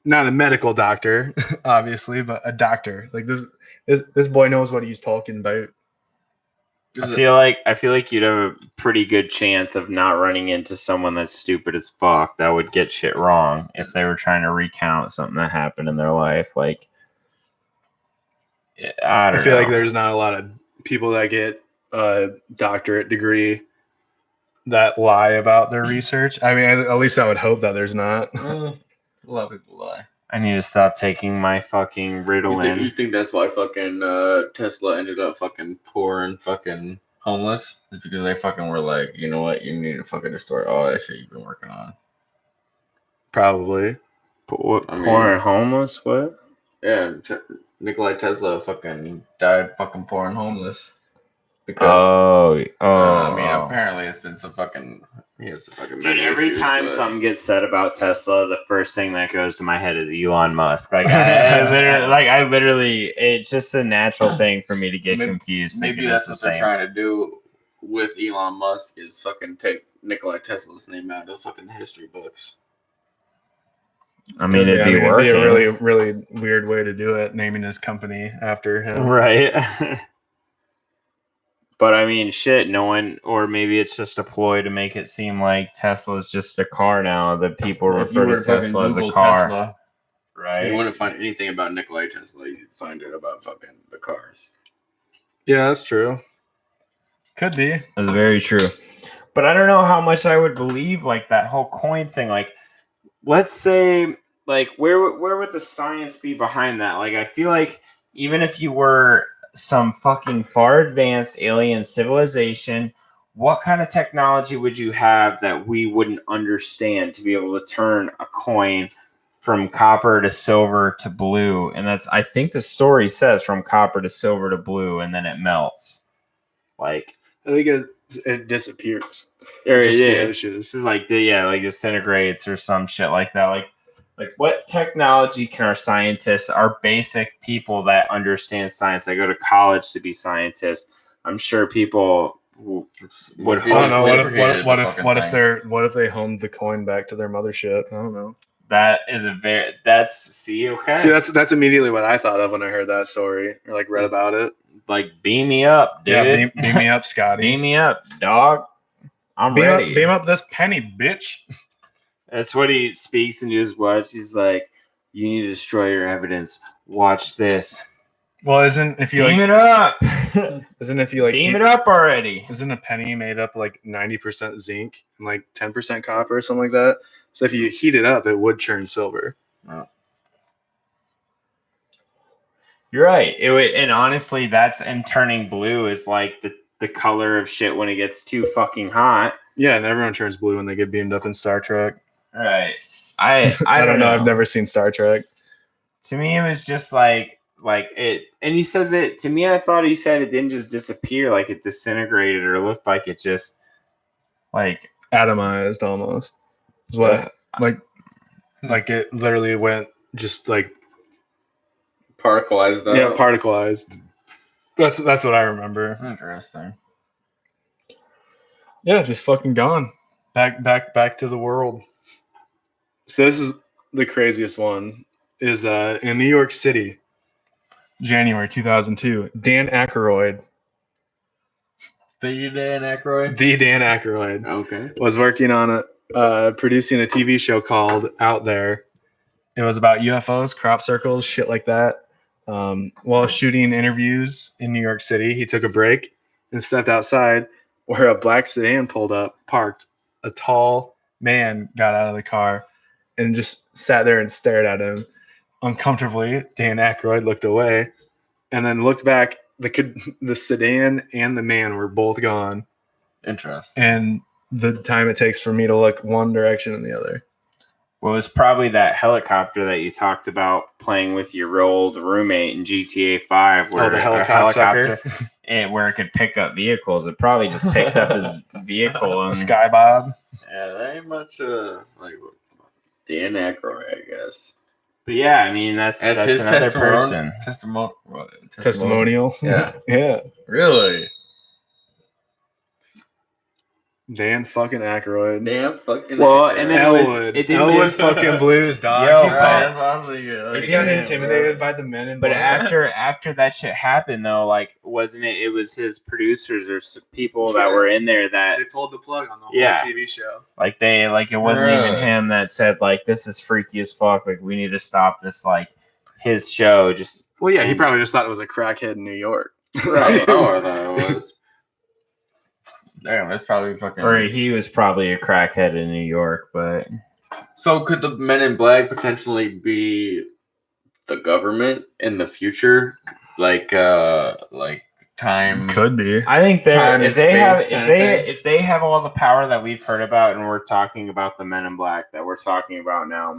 [SPEAKER 2] not a medical doctor, obviously, but a doctor. Like, this boy knows what he's talking about.
[SPEAKER 1] I feel like you'd have a pretty good chance of not running into someone that's stupid as fuck that would get shit wrong if they were trying to recount something that happened in their life. Like, I
[SPEAKER 2] feel like there's not a lot of people that get a doctorate degree that lie about their research. I mean, at least I would hope that there's not.
[SPEAKER 3] A lot of people lie.
[SPEAKER 1] I need to stop taking my fucking Ritalin.
[SPEAKER 3] You think that's why fucking Tesla ended up fucking poor and fucking homeless? It's because they fucking were like, you know what, you need to fucking destroy all that shit you've been working on.
[SPEAKER 2] Probably.
[SPEAKER 1] Poor and homeless? What?
[SPEAKER 3] Yeah, Nikola Tesla fucking died fucking poor and homeless.
[SPEAKER 1] Because
[SPEAKER 3] apparently it's been some fucking
[SPEAKER 1] dude, every time something gets said about Tesla, the first thing that goes to my head is Elon Musk. Like, I literally, it's just a natural thing for me to get confused.
[SPEAKER 3] Maybe that's what they're trying to do with Elon Musk is fucking take Nikola Tesla's name out of fucking history books.
[SPEAKER 1] I mean, it'd be working.
[SPEAKER 2] It'd be a really, really weird way to do it, naming his company after him.
[SPEAKER 1] Right. But I mean, shit, no one, or maybe it's just a ploy to make it seem like Tesla's just a car now, that people refer to Tesla as a car.
[SPEAKER 3] Tesla,
[SPEAKER 1] right?
[SPEAKER 3] You wouldn't find anything about Nikola Tesla, you'd find it about fucking the cars.
[SPEAKER 2] Yeah, that's true. Could be.
[SPEAKER 1] That's very true. But I don't know how much I would believe, like, that whole coin thing. Like, let's say, like, where would the science be behind that? Like, I feel like even if you were some fucking far advanced alien civilization, what kind of technology would you have that we wouldn't understand to be able to turn a coin from copper to silver to blue? And that's, I think the story says, from copper to silver to blue, and then it melts. Like,
[SPEAKER 2] I think it disappears.
[SPEAKER 1] This is like, like disintegrates or some shit like that. Like, what technology can our scientists, our basic people that understand science, that go to college to be scientists, I'm sure people would.
[SPEAKER 2] I don't know. What if they honed the coin back to their mothership? I don't know.
[SPEAKER 1] That is okay.
[SPEAKER 2] See, that's immediately what I thought of when I heard that story or like read about it.
[SPEAKER 1] Like, beam me up, dude.
[SPEAKER 2] Yeah, beam me up, Scotty.
[SPEAKER 1] Beam me up, dog. I'm ready.
[SPEAKER 2] Beam up this penny, bitch.
[SPEAKER 1] That's what he speaks into his watch. He's like, you need to destroy your evidence. Watch this.
[SPEAKER 2] Well, isn't if you
[SPEAKER 1] beam it up?
[SPEAKER 2] Isn't if you like
[SPEAKER 1] beam it up already?
[SPEAKER 2] Isn't a penny made up like 90% zinc and like 10% copper or something like that? So if you heat it up, it would turn silver.
[SPEAKER 3] Oh.
[SPEAKER 1] You're right. And honestly, and turning blue is like the color of shit when it gets too fucking hot.
[SPEAKER 2] Yeah, and everyone turns blue when they get beamed up in Star Trek.
[SPEAKER 1] Right. I
[SPEAKER 2] don't know. I've never seen Star Trek.
[SPEAKER 1] To me, it was just like it, and he says it to me. I thought he said it didn't just disappear, like it disintegrated, or looked like it just like
[SPEAKER 2] atomized almost. Is what like it literally went just like
[SPEAKER 3] particleized.
[SPEAKER 2] Yeah, particleized. That's what I remember.
[SPEAKER 3] Interesting.
[SPEAKER 2] Yeah, just fucking gone. Back to the world. So this is the craziest one. Is in New York City, January 2002. Dan Aykroyd.
[SPEAKER 3] The Dan Aykroyd?
[SPEAKER 2] The Dan Aykroyd.
[SPEAKER 3] Okay.
[SPEAKER 2] Was working on producing a TV show called Out There. It was about UFOs, crop circles, shit like that. While shooting interviews in New York City, he took a break and stepped outside where a black sedan pulled up, parked. A tall man got out of the car and just sat there and stared at him uncomfortably. Dan Aykroyd looked away and then looked back. The sedan and the man were both gone.
[SPEAKER 3] Interesting.
[SPEAKER 2] And the time it takes for me to look one direction and the other.
[SPEAKER 1] Well, it was probably that helicopter that you talked about playing with your old roommate in GTA 5. Where
[SPEAKER 2] the helicopter.
[SPEAKER 1] And where it could pick up vehicles. It probably just picked up his vehicle. And
[SPEAKER 2] a Sky Bob.
[SPEAKER 3] Yeah, that ain't much like Dan Aykroyd, I guess.
[SPEAKER 1] But yeah, I mean, that's
[SPEAKER 3] his
[SPEAKER 1] another person.
[SPEAKER 2] Testimonial.
[SPEAKER 3] Yeah.
[SPEAKER 2] Yeah.
[SPEAKER 3] Really?
[SPEAKER 2] Dan fucking Aykroyd.
[SPEAKER 3] Dan fucking
[SPEAKER 1] Well,
[SPEAKER 3] Aykroyd.
[SPEAKER 1] and then
[SPEAKER 2] Elwood fucking Blues, dog.
[SPEAKER 1] Yo,
[SPEAKER 3] that's honestly good.
[SPEAKER 2] He got intimidated by the men in
[SPEAKER 1] But
[SPEAKER 2] black.
[SPEAKER 1] after that shit happened, though, like, wasn't it? It was his producers or people that were in there that
[SPEAKER 2] they pulled the plug on the whole TV show.
[SPEAKER 1] Like it wasn't even him that said like this is freaky as fuck. Like we need to stop this. Like his show just.
[SPEAKER 2] Well, yeah, he probably just thought it was a crackhead in New York.
[SPEAKER 3] Right. I thought it was. Damn, that's probably fucking.
[SPEAKER 1] Or he was probably a crackhead in New York, but.
[SPEAKER 3] So could the Men in Black potentially be the government in the future? Like time
[SPEAKER 2] could be.
[SPEAKER 1] I think that if they have all the power that we've heard about, and we're talking about the Men in Black that we're talking about now,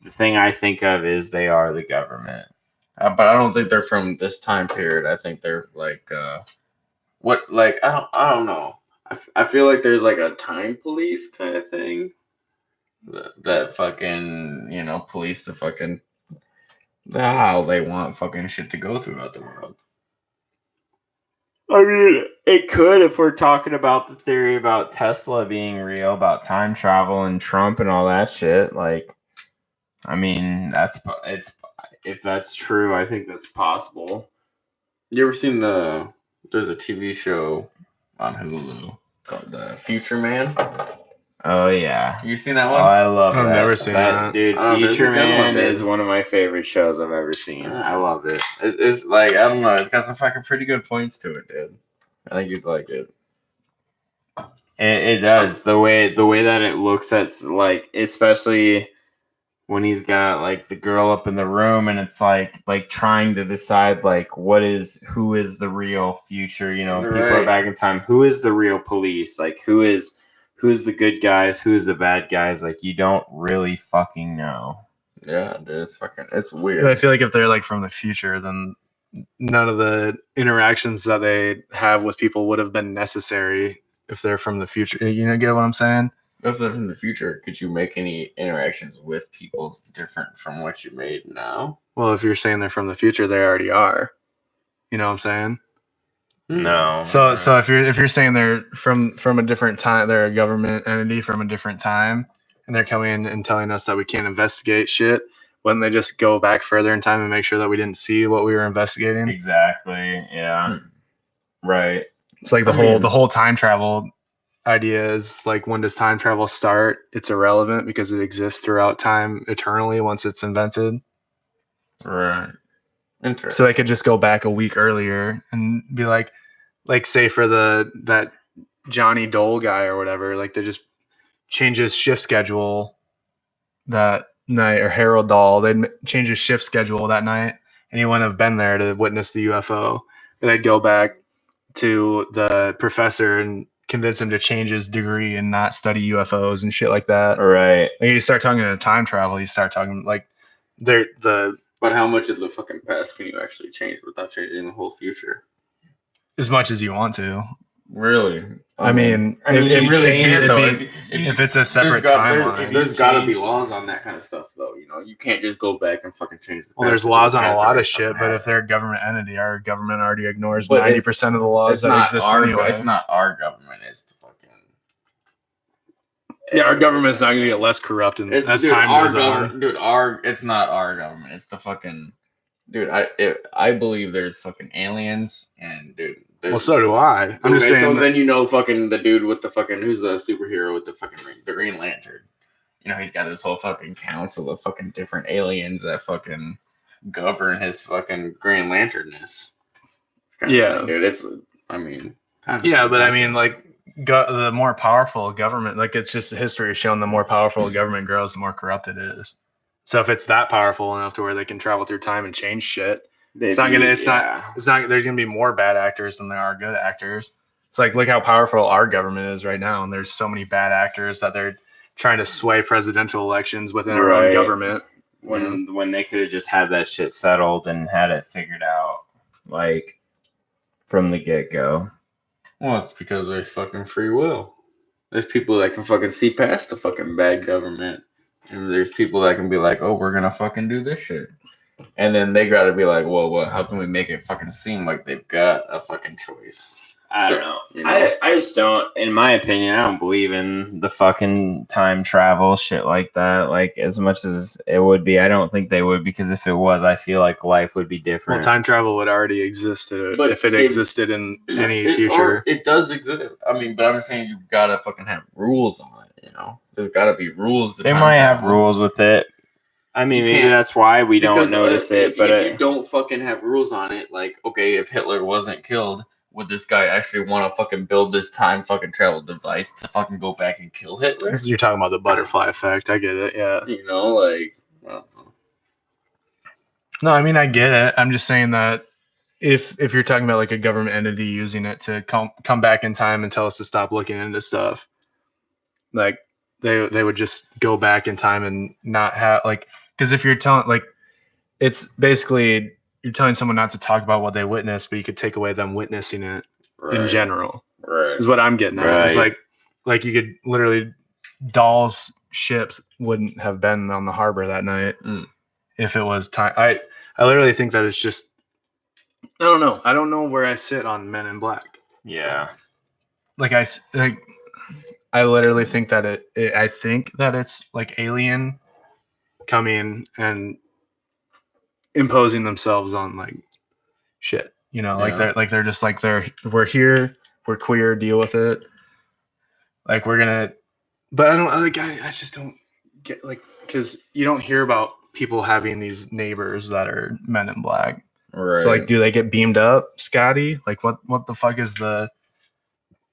[SPEAKER 1] the thing I think of is they are the government.
[SPEAKER 3] But I don't think they're from this time period. I think they're like I don't know. I feel like there's like a time police kind of thing that fucking police the fucking how they want fucking shit to go throughout the world.
[SPEAKER 1] I mean, it could if we're talking about the theory about Tesla being real, about time travel and Trump and all that shit. Like, I mean, if that's true, I think that's possible.
[SPEAKER 3] You ever seen there's a TV show on Hulu called The Future Man?
[SPEAKER 1] Oh, yeah.
[SPEAKER 3] You seen that one?
[SPEAKER 1] Oh, I love
[SPEAKER 2] I've never seen that.
[SPEAKER 1] Dude, Future Man is one of my favorite shows I've ever seen.
[SPEAKER 3] I love it. It's like, I don't know, it's got some fucking pretty good points to it, dude. I think you'd like it.
[SPEAKER 1] It does. The way that it looks at, like, especially when he's got like the girl up in the room and it's like trying to decide like who is the real future, people are back in time. Who is the real police? Like who's the good guys? Who's the bad guys? Like you don't really fucking know.
[SPEAKER 3] Yeah, dude, it's weird.
[SPEAKER 2] I feel like if they're like from the future, then none of the interactions that they have with people would have been necessary if they're from the future. You get what I'm saying?
[SPEAKER 3] If they're from the future, could you make any interactions with people different from what you made now?
[SPEAKER 2] Well, if you're saying they're from the future, they already are. You know what I'm saying?
[SPEAKER 1] No.
[SPEAKER 2] So if you're saying they're from a different time, they're a government entity from a different time, and they're coming in and telling us that we can't investigate shit, wouldn't they just go back further in time and make sure that we didn't see what we were investigating?
[SPEAKER 1] Exactly. Yeah. Right.
[SPEAKER 2] It's like the whole time travel idea is like, when does time travel start? It's irrelevant because it exists throughout time eternally once it's invented.
[SPEAKER 3] Right. Interesting.
[SPEAKER 2] So they could just go back a week earlier and be like say for that Johnny Dole guy or whatever, like they just change his shift schedule that night, or Harold Dahl, they'd change his shift schedule that night and he wouldn't have been there to witness the UFO. And they'd go back to the professor and convince him to change his degree and not study UFOs and shit like that.
[SPEAKER 1] Right.
[SPEAKER 2] And you start talking to time travel, you start talking like
[SPEAKER 3] But how much of the fucking past can you actually change without changing the whole future?
[SPEAKER 2] as much as you want to.
[SPEAKER 3] Really?
[SPEAKER 2] I mean,
[SPEAKER 3] you really can't though.
[SPEAKER 2] If it's a separate timeline,
[SPEAKER 3] there's got to be laws on that kind of stuff, though. You know, you can't just go back and fucking change the past.
[SPEAKER 2] Well, there's laws on a lot of shit, but if they're a government entity, our government already ignores 90% of the laws that exist anyway.
[SPEAKER 3] It's not our government. It's the fucking.
[SPEAKER 2] Yeah, our government's not gonna get less corrupt as time goes on.
[SPEAKER 3] Dude, it's not our government. It's the fucking. Dude, I believe there's fucking aliens, and dude.
[SPEAKER 2] Well, so do I. I'm just saying.
[SPEAKER 3] So then you know, fucking the dude with the fucking who's the superhero with the fucking the Green Lantern. You know, he's got this whole fucking council of fucking different aliens that fucking govern his fucking Green Lanternness.
[SPEAKER 2] Yeah,
[SPEAKER 3] thing, dude. It's. I mean.
[SPEAKER 2] Yeah, but I mean, like the more powerful government, like it's just history has shown the more powerful a government grows, the more corrupt it is. So if it's that powerful enough to where they can travel through time and change shit. It's not. There's gonna be more bad actors than there are good actors. It's like, look how powerful our government is right now, and there's so many bad actors that they're trying to sway presidential elections within our own government.
[SPEAKER 1] When they could have just had that shit settled and had it figured out, like from the get go.
[SPEAKER 3] Well, it's because there's fucking free will. There's people that can fucking see past the fucking bad government, and there's people that can be like, "Oh, we're gonna fucking do this shit." And then they got to be like, well, what? How can we make it fucking seem like they've got a fucking choice?
[SPEAKER 1] I don't know. You know? I just don't, in my opinion, I don't believe in the fucking time travel shit like that. Like, as much as it would be, I don't think they would, because if it was, I feel like life would be different.
[SPEAKER 2] Well, time travel would already exist if it existed in any future.
[SPEAKER 3] It does exist. I mean, but I'm saying you've got to fucking have rules on it, you know? There's got to be rules.
[SPEAKER 1] They might have rules with it. I mean, maybe that's why we don't notice it. But
[SPEAKER 3] if you don't fucking have rules on it, like, okay, if Hitler wasn't killed, would this guy actually want to fucking build this time fucking travel device to fucking go back and kill Hitler?
[SPEAKER 2] You're talking about the butterfly effect. I get it. Yeah.
[SPEAKER 3] You know, like. Well.
[SPEAKER 2] No, I mean, I get it. I'm just saying that if you're talking about like a government entity using it to come back in time and tell us to stop looking into stuff, like they would just go back in time and not have like. Because if you're telling, like, it's basically you're telling someone not to talk about what they witnessed, but you could take away them witnessing it in general.
[SPEAKER 3] Right.
[SPEAKER 2] Is what I'm getting at.
[SPEAKER 1] Right.
[SPEAKER 2] It's like you could literally, Dahl's ships wouldn't have been on the harbor that night if it was time. I literally think that it's just, I don't know. I don't know where I sit on Men in Black.
[SPEAKER 1] Yeah.
[SPEAKER 2] I literally think that I think that it's like alien coming and imposing themselves on like shit, you know, they're just like we're here, we're queer, deal with it, like we're gonna. But I don't like I just don't get like, because you don't hear about people having these neighbors that are Men in Black.
[SPEAKER 3] Right.
[SPEAKER 2] So like, do they get beamed up, Scotty? Like what the fuck is the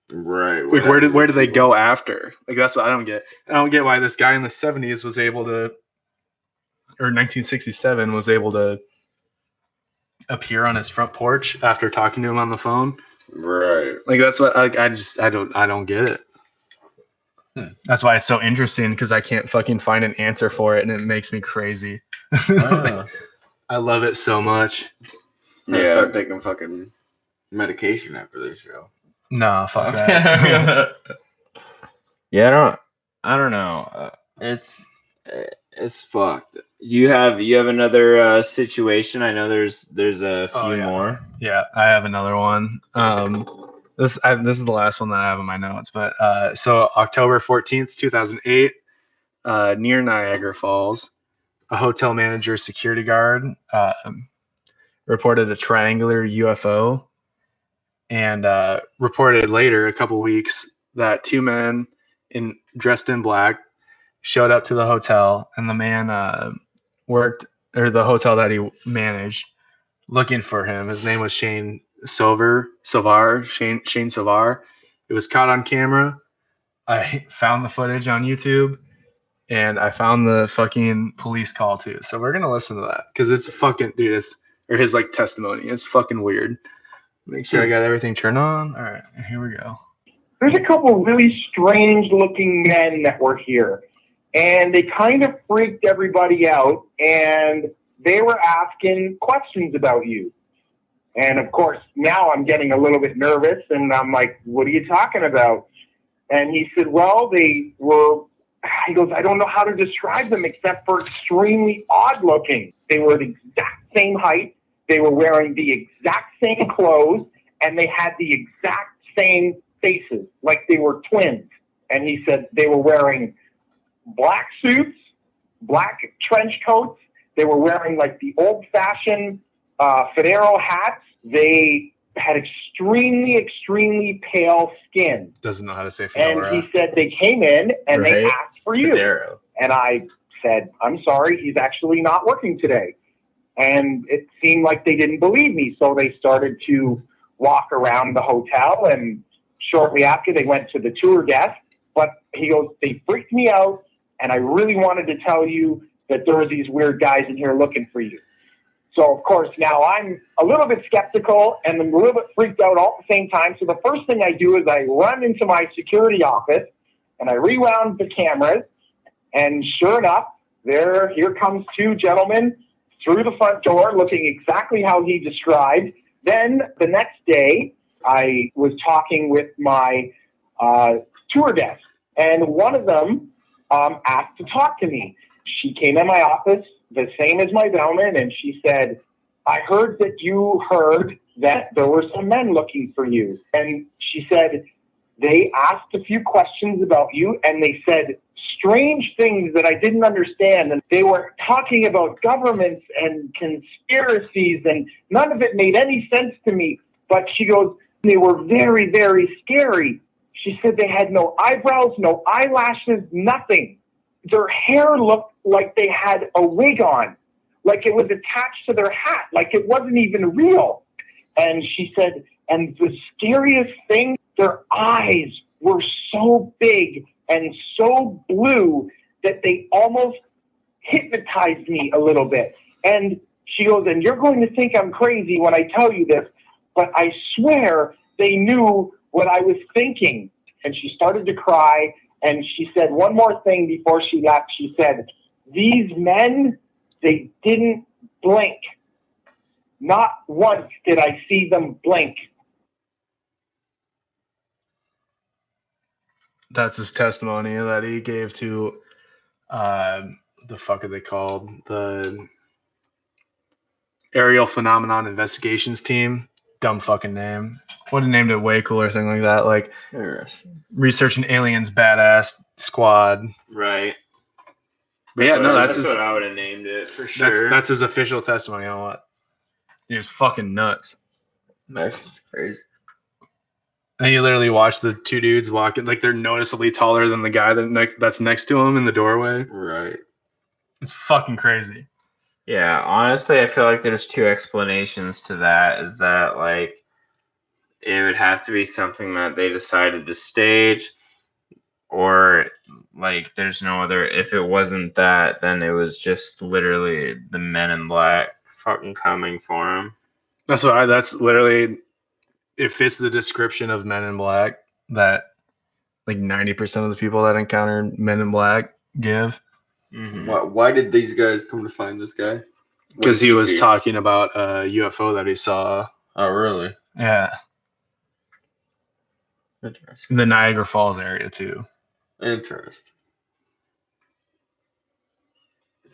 [SPEAKER 3] right?
[SPEAKER 2] Like where do they go after? Like that's what I don't get. I don't get why this guy in the 70s was able to. Or 1967 was able to appear on his front porch after talking to him on the phone.
[SPEAKER 3] Right.
[SPEAKER 2] Like that's what I don't get it. That's why it's so interesting, because I can't fucking find an answer for it, and it makes me crazy.
[SPEAKER 3] Wow.
[SPEAKER 2] I love it so much.
[SPEAKER 3] Yeah. Start taking fucking medication after this show.
[SPEAKER 2] No, fuck that.
[SPEAKER 1] Yeah, I don't know. It's fucked. You have another situation. I know there's a few more.
[SPEAKER 2] Yeah, I have another one. This is the last one that I have in my notes. But so October 14th, 2008, near Niagara Falls, a hotel manager security guard reported a triangular UFO, and reported later, a couple weeks, that two men dressed in black showed up to the hotel, and the man the hotel that he managed, looking for him. His name was Shane Silvar. It was caught on camera. I found the footage on YouTube, and I found the fucking police call too. So we're gonna listen to that, because it's fucking, dude. or his like testimony. It's fucking weird. Make sure I got everything turned on. All right, here we go.
[SPEAKER 4] There's a couple of really strange looking men that were here, and they kind of freaked everybody out, and they were asking questions about you. And of course, now I'm getting a little bit nervous, and I'm like, what are you talking about? And he said, well, he goes, I don't know how to describe them except for extremely odd looking. They were the exact same height. They were wearing the exact same clothes, and they had the exact same faces, like they were twins. And he said they were wearing black suits, black trench coats. They were wearing like the old-fashioned fedora hats. They had extremely, extremely pale skin.
[SPEAKER 2] Doesn't know how to say fedora.
[SPEAKER 4] And he said they came in and they asked for you.
[SPEAKER 1] Fedora.
[SPEAKER 4] And I said, I'm sorry, he's actually not working today. And it seemed like they didn't believe me. So they started to walk around the hotel, and shortly after they went to the tour desk. But he goes, they freaked me out, and I really wanted to tell you that there were these weird guys in here looking for you. So, of course, now I'm a little bit skeptical and I'm a little bit freaked out all at the same time. So the first thing I do is I run into my security office and I rewound the cameras. And sure enough, here comes two gentlemen through the front door looking exactly how he described. Then the next day, I was talking with my tour desk, and one of them asked to talk to me. She came in my office, the same as my bellman, and she said, I heard that you heard that there were some men looking for you. And she said, they asked a few questions about you, and they said strange things that I didn't understand. And they were talking about governments and conspiracies, and none of it made any sense to me. But she goes, they were very, very scary. She said they had no eyebrows, no eyelashes, nothing. Their hair looked like they had a wig on, like it was attached to their hat, like it wasn't even real. And she said, and the scariest thing, their eyes were so big and so blue that they almost hypnotized me a little bit. And she goes, and you're going to think I'm crazy when I tell you this, but I swear they knew what I was thinking. And she started to cry. And she said one more thing before she left. She said, these men, they didn't blink. Not once did I see them blink.
[SPEAKER 2] That's his testimony that he gave to, the fuck are they called? The Aerial Phenomenon Investigations Team. Dumb fucking name. Would have named it way cooler, thing like that. Like Researching Aliens Badass Squad.
[SPEAKER 1] Right.
[SPEAKER 2] But yeah,
[SPEAKER 1] that's what I would have named it for sure.
[SPEAKER 2] That's his official testimony. You know what? He was fucking nuts.
[SPEAKER 3] That's crazy.
[SPEAKER 2] And you literally watch the two dudes walking, like they're noticeably taller than the guy that's next to him in the doorway.
[SPEAKER 3] Right.
[SPEAKER 2] It's fucking crazy.
[SPEAKER 1] Yeah, honestly, I feel like there's two explanations to that. Is that like it would have to be something that they decided to stage, or like there's no other. If it wasn't that, then it was just literally the Men in Black fucking coming for him.
[SPEAKER 2] That's literally, it fits the description of Men in Black that like 90% of the people that encountered Men in Black give.
[SPEAKER 3] Mm-hmm. Why did these guys come to find this guy?
[SPEAKER 2] Because he was talking about a UFO that he saw.
[SPEAKER 3] Oh, really?
[SPEAKER 2] Yeah.
[SPEAKER 3] Interesting.
[SPEAKER 2] In the Niagara Falls area, too.
[SPEAKER 3] Interesting.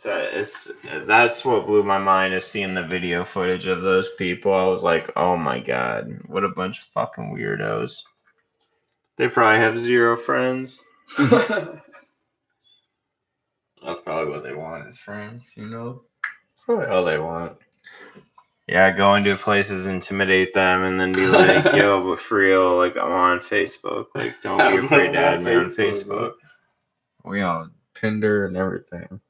[SPEAKER 1] That's what blew my mind, is seeing the video footage of those people. I was like, oh my god, what a bunch of fucking weirdos. They probably have zero friends.
[SPEAKER 3] That's probably what they want, is friends, you know? That's probably all they want.
[SPEAKER 1] Yeah, go into places, intimidate them, and then be like, yo, but for real, like, I'm on Facebook. Like, don't be afraid to add me on Facebook.
[SPEAKER 3] We on Tinder and everything.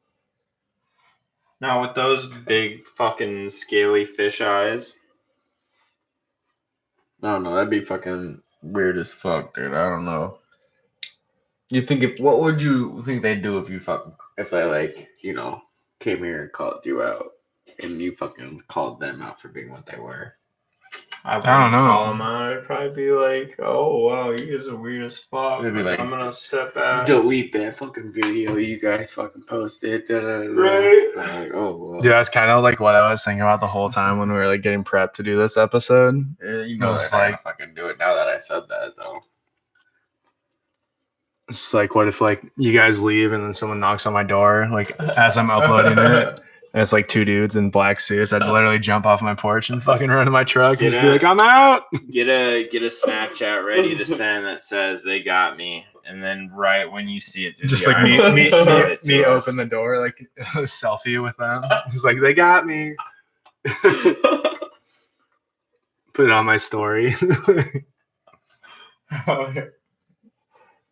[SPEAKER 1] Now, with those big fucking scaly fish eyes.
[SPEAKER 3] I don't know, that'd be fucking weird as fuck, dude. I don't know. What would you think they'd do if they like, you know, came here and called you out? and you fucking called them out for being what they were.
[SPEAKER 1] I
[SPEAKER 2] don't know.
[SPEAKER 1] Call them out. I'd probably be like, "Oh wow, you guys are weird as fuck."
[SPEAKER 3] They'd be like,
[SPEAKER 1] I'm gonna step back.
[SPEAKER 3] Delete that fucking video you guys fucking posted.
[SPEAKER 1] Right.
[SPEAKER 3] Like, oh, well.
[SPEAKER 2] Yeah, that's kind of like what I was thinking about the whole time when we were like getting prepped to do this episode.
[SPEAKER 3] You know,
[SPEAKER 2] It's
[SPEAKER 3] that I
[SPEAKER 2] like-
[SPEAKER 3] fucking do it now that I said that though.
[SPEAKER 2] It's like, what if like you guys leave and then someone knocks on my door like as I'm uploading it? And it's like two dudes in black suits. I'd literally jump off my porch and fucking run to my truck and just be like, I'm out.
[SPEAKER 1] Get a Snapchat ready to send that says they got me, and then right when you see it,
[SPEAKER 2] Just
[SPEAKER 1] be
[SPEAKER 2] like
[SPEAKER 1] all
[SPEAKER 2] me
[SPEAKER 1] right, send it to us.
[SPEAKER 2] open the door, like a selfie with them. It's like, they got me. Put it on my story.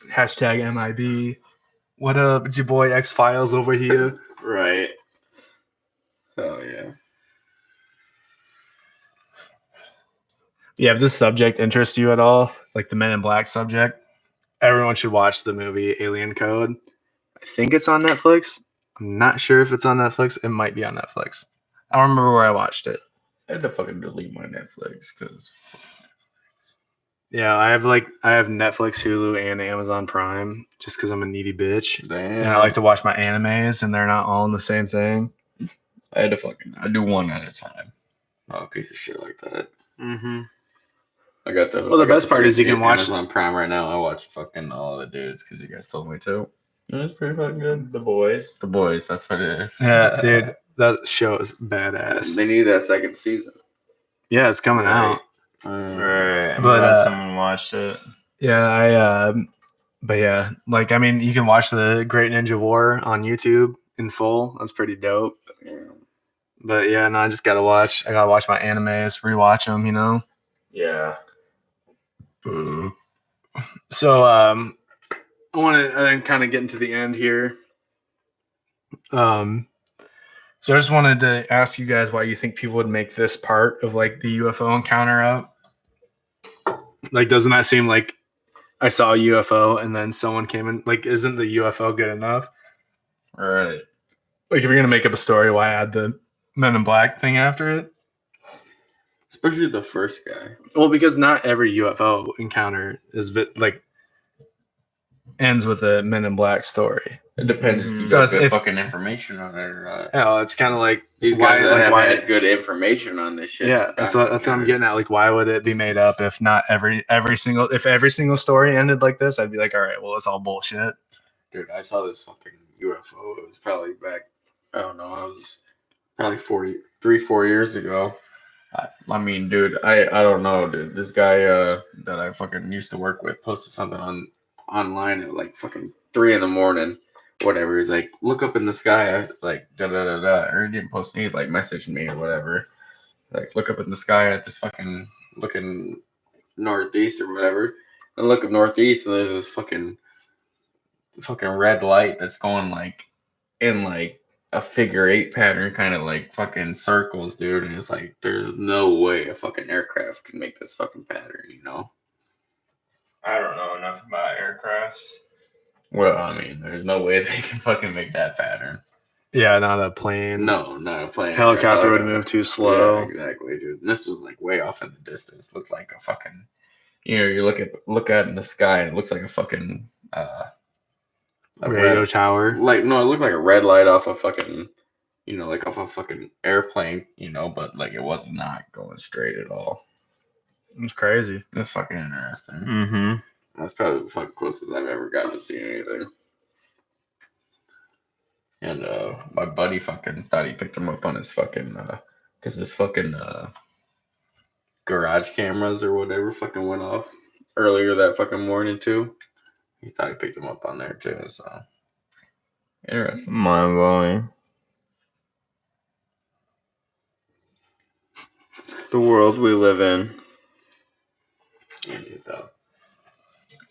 [SPEAKER 2] Hashtag MIB. What up? It's your boy X Files over here.
[SPEAKER 1] Right.
[SPEAKER 3] Oh yeah.
[SPEAKER 2] Yeah, if this subject interests you at all, like the Men in Black subject, everyone should watch the movie Alien Code. I think it's on Netflix. I'm not sure if it's on Netflix. It might be on Netflix. I don't remember where I watched it.
[SPEAKER 3] I had to fucking delete my Netflix because
[SPEAKER 2] Yeah, I have Netflix, Hulu, and Amazon Prime just because I'm a needy bitch.
[SPEAKER 3] damn.
[SPEAKER 2] And I like to watch my animes, and they're not all in the same thing.
[SPEAKER 3] I do one at a time. Oh, a piece of shit like that.
[SPEAKER 2] Mm-hmm.
[SPEAKER 3] I got the.
[SPEAKER 2] Well, the best part is you can watch
[SPEAKER 3] Amazon Prime right now. I watch fucking all the dudes because you guys told me to.
[SPEAKER 1] It's pretty fucking good. The Boys.
[SPEAKER 3] The Boys, that's what it is.
[SPEAKER 2] Yeah, dude, that show is badass.
[SPEAKER 3] They need that second season.
[SPEAKER 2] Yeah, it's coming out.
[SPEAKER 1] Right. I'm
[SPEAKER 2] But,
[SPEAKER 1] glad someone watched it.
[SPEAKER 2] Yeah, but yeah, like, I mean, you can watch the Great Ninja War on YouTube in full. That's pretty dope.
[SPEAKER 3] Yeah.
[SPEAKER 2] But yeah, no, I gotta watch my animes, rewatch them, you know?
[SPEAKER 1] Yeah.
[SPEAKER 2] So, I want to then kind of get into the end here. So I just wanted to ask you guys why you think people would make this part of like the UFO encounter up. Like, doesn't that seem like I saw a UFO and then someone came in? Like, isn't the UFO good enough?
[SPEAKER 3] Right.
[SPEAKER 2] Like, if you're gonna make up a story, why add the Men in Black thing after it?
[SPEAKER 3] Especially the first guy.
[SPEAKER 2] Well, because not every UFO encounter ends with a Men in Black story.
[SPEAKER 3] It depends if you
[SPEAKER 2] So
[SPEAKER 3] got good
[SPEAKER 2] it's-
[SPEAKER 3] fucking information on it or not.
[SPEAKER 2] Hell, it's kind of like
[SPEAKER 3] These
[SPEAKER 2] why,
[SPEAKER 3] guys that
[SPEAKER 2] like
[SPEAKER 3] have
[SPEAKER 2] why?
[SPEAKER 3] had good information on this shit.
[SPEAKER 2] Yeah, that's what I'm getting at. Like, why would it be made up if not every single story ended like this? I'd be like, all right, well, it's all bullshit.
[SPEAKER 3] Dude, I saw this fucking UFO. It was probably back, I don't know, it was probably 4 years ago. I mean, dude, I don't know, dude. This guy that I fucking used to work with posted something online at like fucking 3 a.m. Whatever. He's like, look up in the sky. I like da da da da. Or he didn't post me. He like messaged me or whatever. Like, look up in the sky at this fucking looking northeast or whatever. And look up northeast, and there's this fucking red light that's going like in like a figure 8 pattern, kind of like fucking circles, dude. And it's like, there's no way a fucking aircraft can make this fucking pattern, you know?
[SPEAKER 1] I don't know enough about aircrafts.
[SPEAKER 3] Well, I mean, there's no way they can fucking make that pattern.
[SPEAKER 2] Yeah, not a plane.
[SPEAKER 3] No, not a plane.
[SPEAKER 2] Helicopter would move too slow.
[SPEAKER 3] Yeah, exactly, dude. And this was like way off in the distance. Looked like a fucking, you look at in the sky and it looks like a fucking a
[SPEAKER 2] Radio tower.
[SPEAKER 3] Like, no, it looked like a red light off a fucking, like off a fucking airplane, but like it was not going straight at all.
[SPEAKER 2] It's crazy.
[SPEAKER 3] That's fucking interesting.
[SPEAKER 1] Mm-hmm.
[SPEAKER 3] That's probably the fucking closest I've ever gotten to seeing anything. And my buddy fucking thought he picked him up on his fucking, because his fucking garage cameras or whatever fucking went off earlier that fucking morning too. He thought he picked him up on there too, so interesting.
[SPEAKER 1] Mind blowing. The world we live in.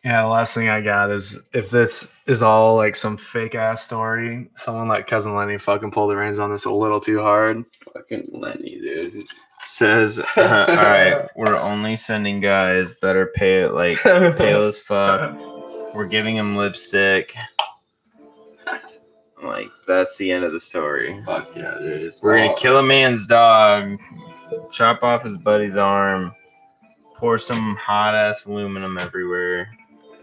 [SPEAKER 2] Yeah, the last thing I got is, if this is all like some fake ass story, someone like Cousin Lenny fucking pulled the reins on this a little too hard.
[SPEAKER 3] Fucking Lenny, dude.
[SPEAKER 1] Says, all right, we're only sending guys that are pale as fuck. We're giving them lipstick. Like, that's the end of the story.
[SPEAKER 3] Fuck yeah, dude.
[SPEAKER 1] We're gonna kill a man's dog, chop off his buddy's arm, pour some hot ass aluminum everywhere,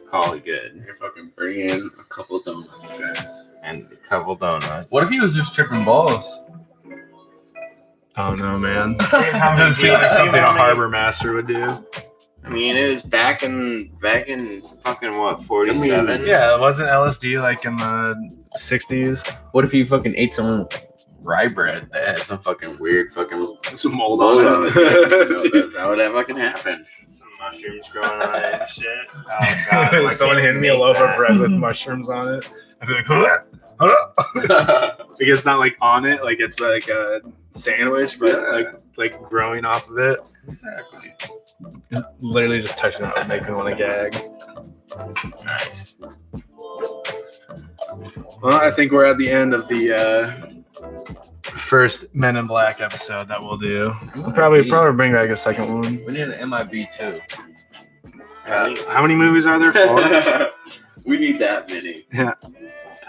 [SPEAKER 1] call it good.
[SPEAKER 3] You're fucking bring in a couple of donuts, guys.
[SPEAKER 1] And a couple donuts.
[SPEAKER 3] What if he was just tripping balls?
[SPEAKER 2] I don't know, man.
[SPEAKER 1] How
[SPEAKER 2] Doesn't seem like something a harbor master would do.
[SPEAKER 1] I mean, it was back in fucking what, 47?
[SPEAKER 2] Yeah, it wasn't LSD like in the 60s.
[SPEAKER 3] What if he fucking ate some rye bread that had some fucking weird fucking
[SPEAKER 2] Some mold
[SPEAKER 3] mold
[SPEAKER 2] on
[SPEAKER 3] on
[SPEAKER 2] it.
[SPEAKER 3] it? That's how that fucking happened.
[SPEAKER 1] Some mushrooms growing on it and shit. Oh, God,
[SPEAKER 2] If someone handed me a loaf of bread with mushrooms on it, I'd be like, like it's not like on it, like it's like a sandwich, but like growing off of it.
[SPEAKER 3] Exactly.
[SPEAKER 2] Literally just touching it would make me want to gag.
[SPEAKER 1] Nice.
[SPEAKER 2] Well, I think we're at the end of the first Men in Black episode that we'll do. We'll probably bring back a second one.
[SPEAKER 3] We need an MIB too.
[SPEAKER 2] How many movies are there? 4?
[SPEAKER 3] We need that many.
[SPEAKER 2] Yeah.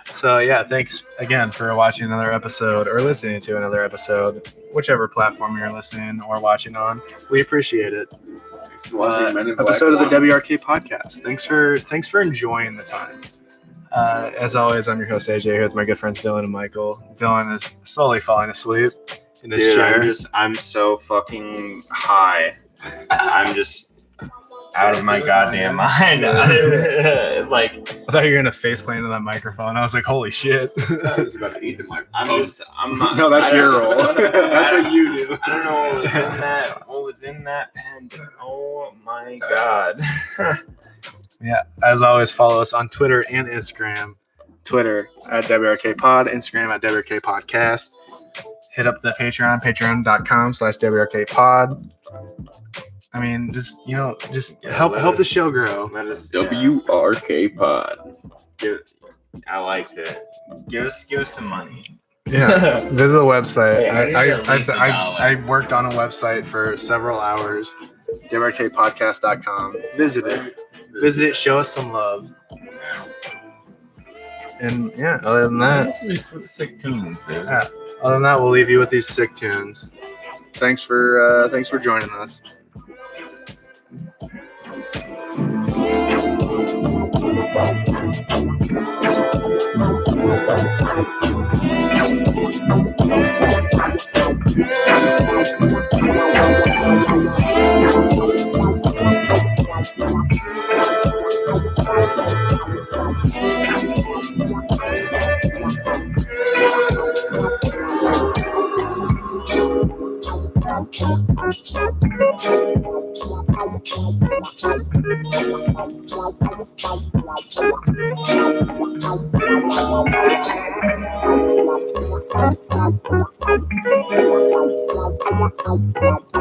[SPEAKER 2] So yeah, thanks again for watching another episode or listening to another episode, whichever platform you're listening or watching on. We appreciate it. Episode of the WRK podcast. Thanks for enjoying the time. As always, I'm your host AJ here with my good friends Dylan and Michael. Dylan is slowly falling asleep in his chair.
[SPEAKER 1] I'm so fucking high. I'm just out of my goddamn mind. Like,
[SPEAKER 2] I thought you were gonna face plant into that microphone. I was like, holy shit.
[SPEAKER 3] I was about to eat the microphone.
[SPEAKER 1] I'm not.
[SPEAKER 2] No, that's your role.
[SPEAKER 1] That's
[SPEAKER 2] what you do.
[SPEAKER 1] I don't know what was in that pen. Oh my god.
[SPEAKER 2] Yeah, as always, follow us on Twitter and Instagram. Twitter at WRK Pod, Instagram at WRK Podcast. Hit up the Patreon, patreon.com/WRK Pod. I mean, just help the show grow.
[SPEAKER 1] Let us
[SPEAKER 3] WRK Pod.
[SPEAKER 1] I liked it. Give us some money.
[SPEAKER 2] Yeah, visit the website.
[SPEAKER 3] Hey, I need at least $1.
[SPEAKER 2] I worked on a website for several hours. WRKpodcast.com. Visit it. Show us some love. And yeah, other than that,
[SPEAKER 3] Sick tunes, dude.
[SPEAKER 2] yeah, other than that, we'll leave you with these sick tunes. Thanks for joining us.
[SPEAKER 5] Thank you.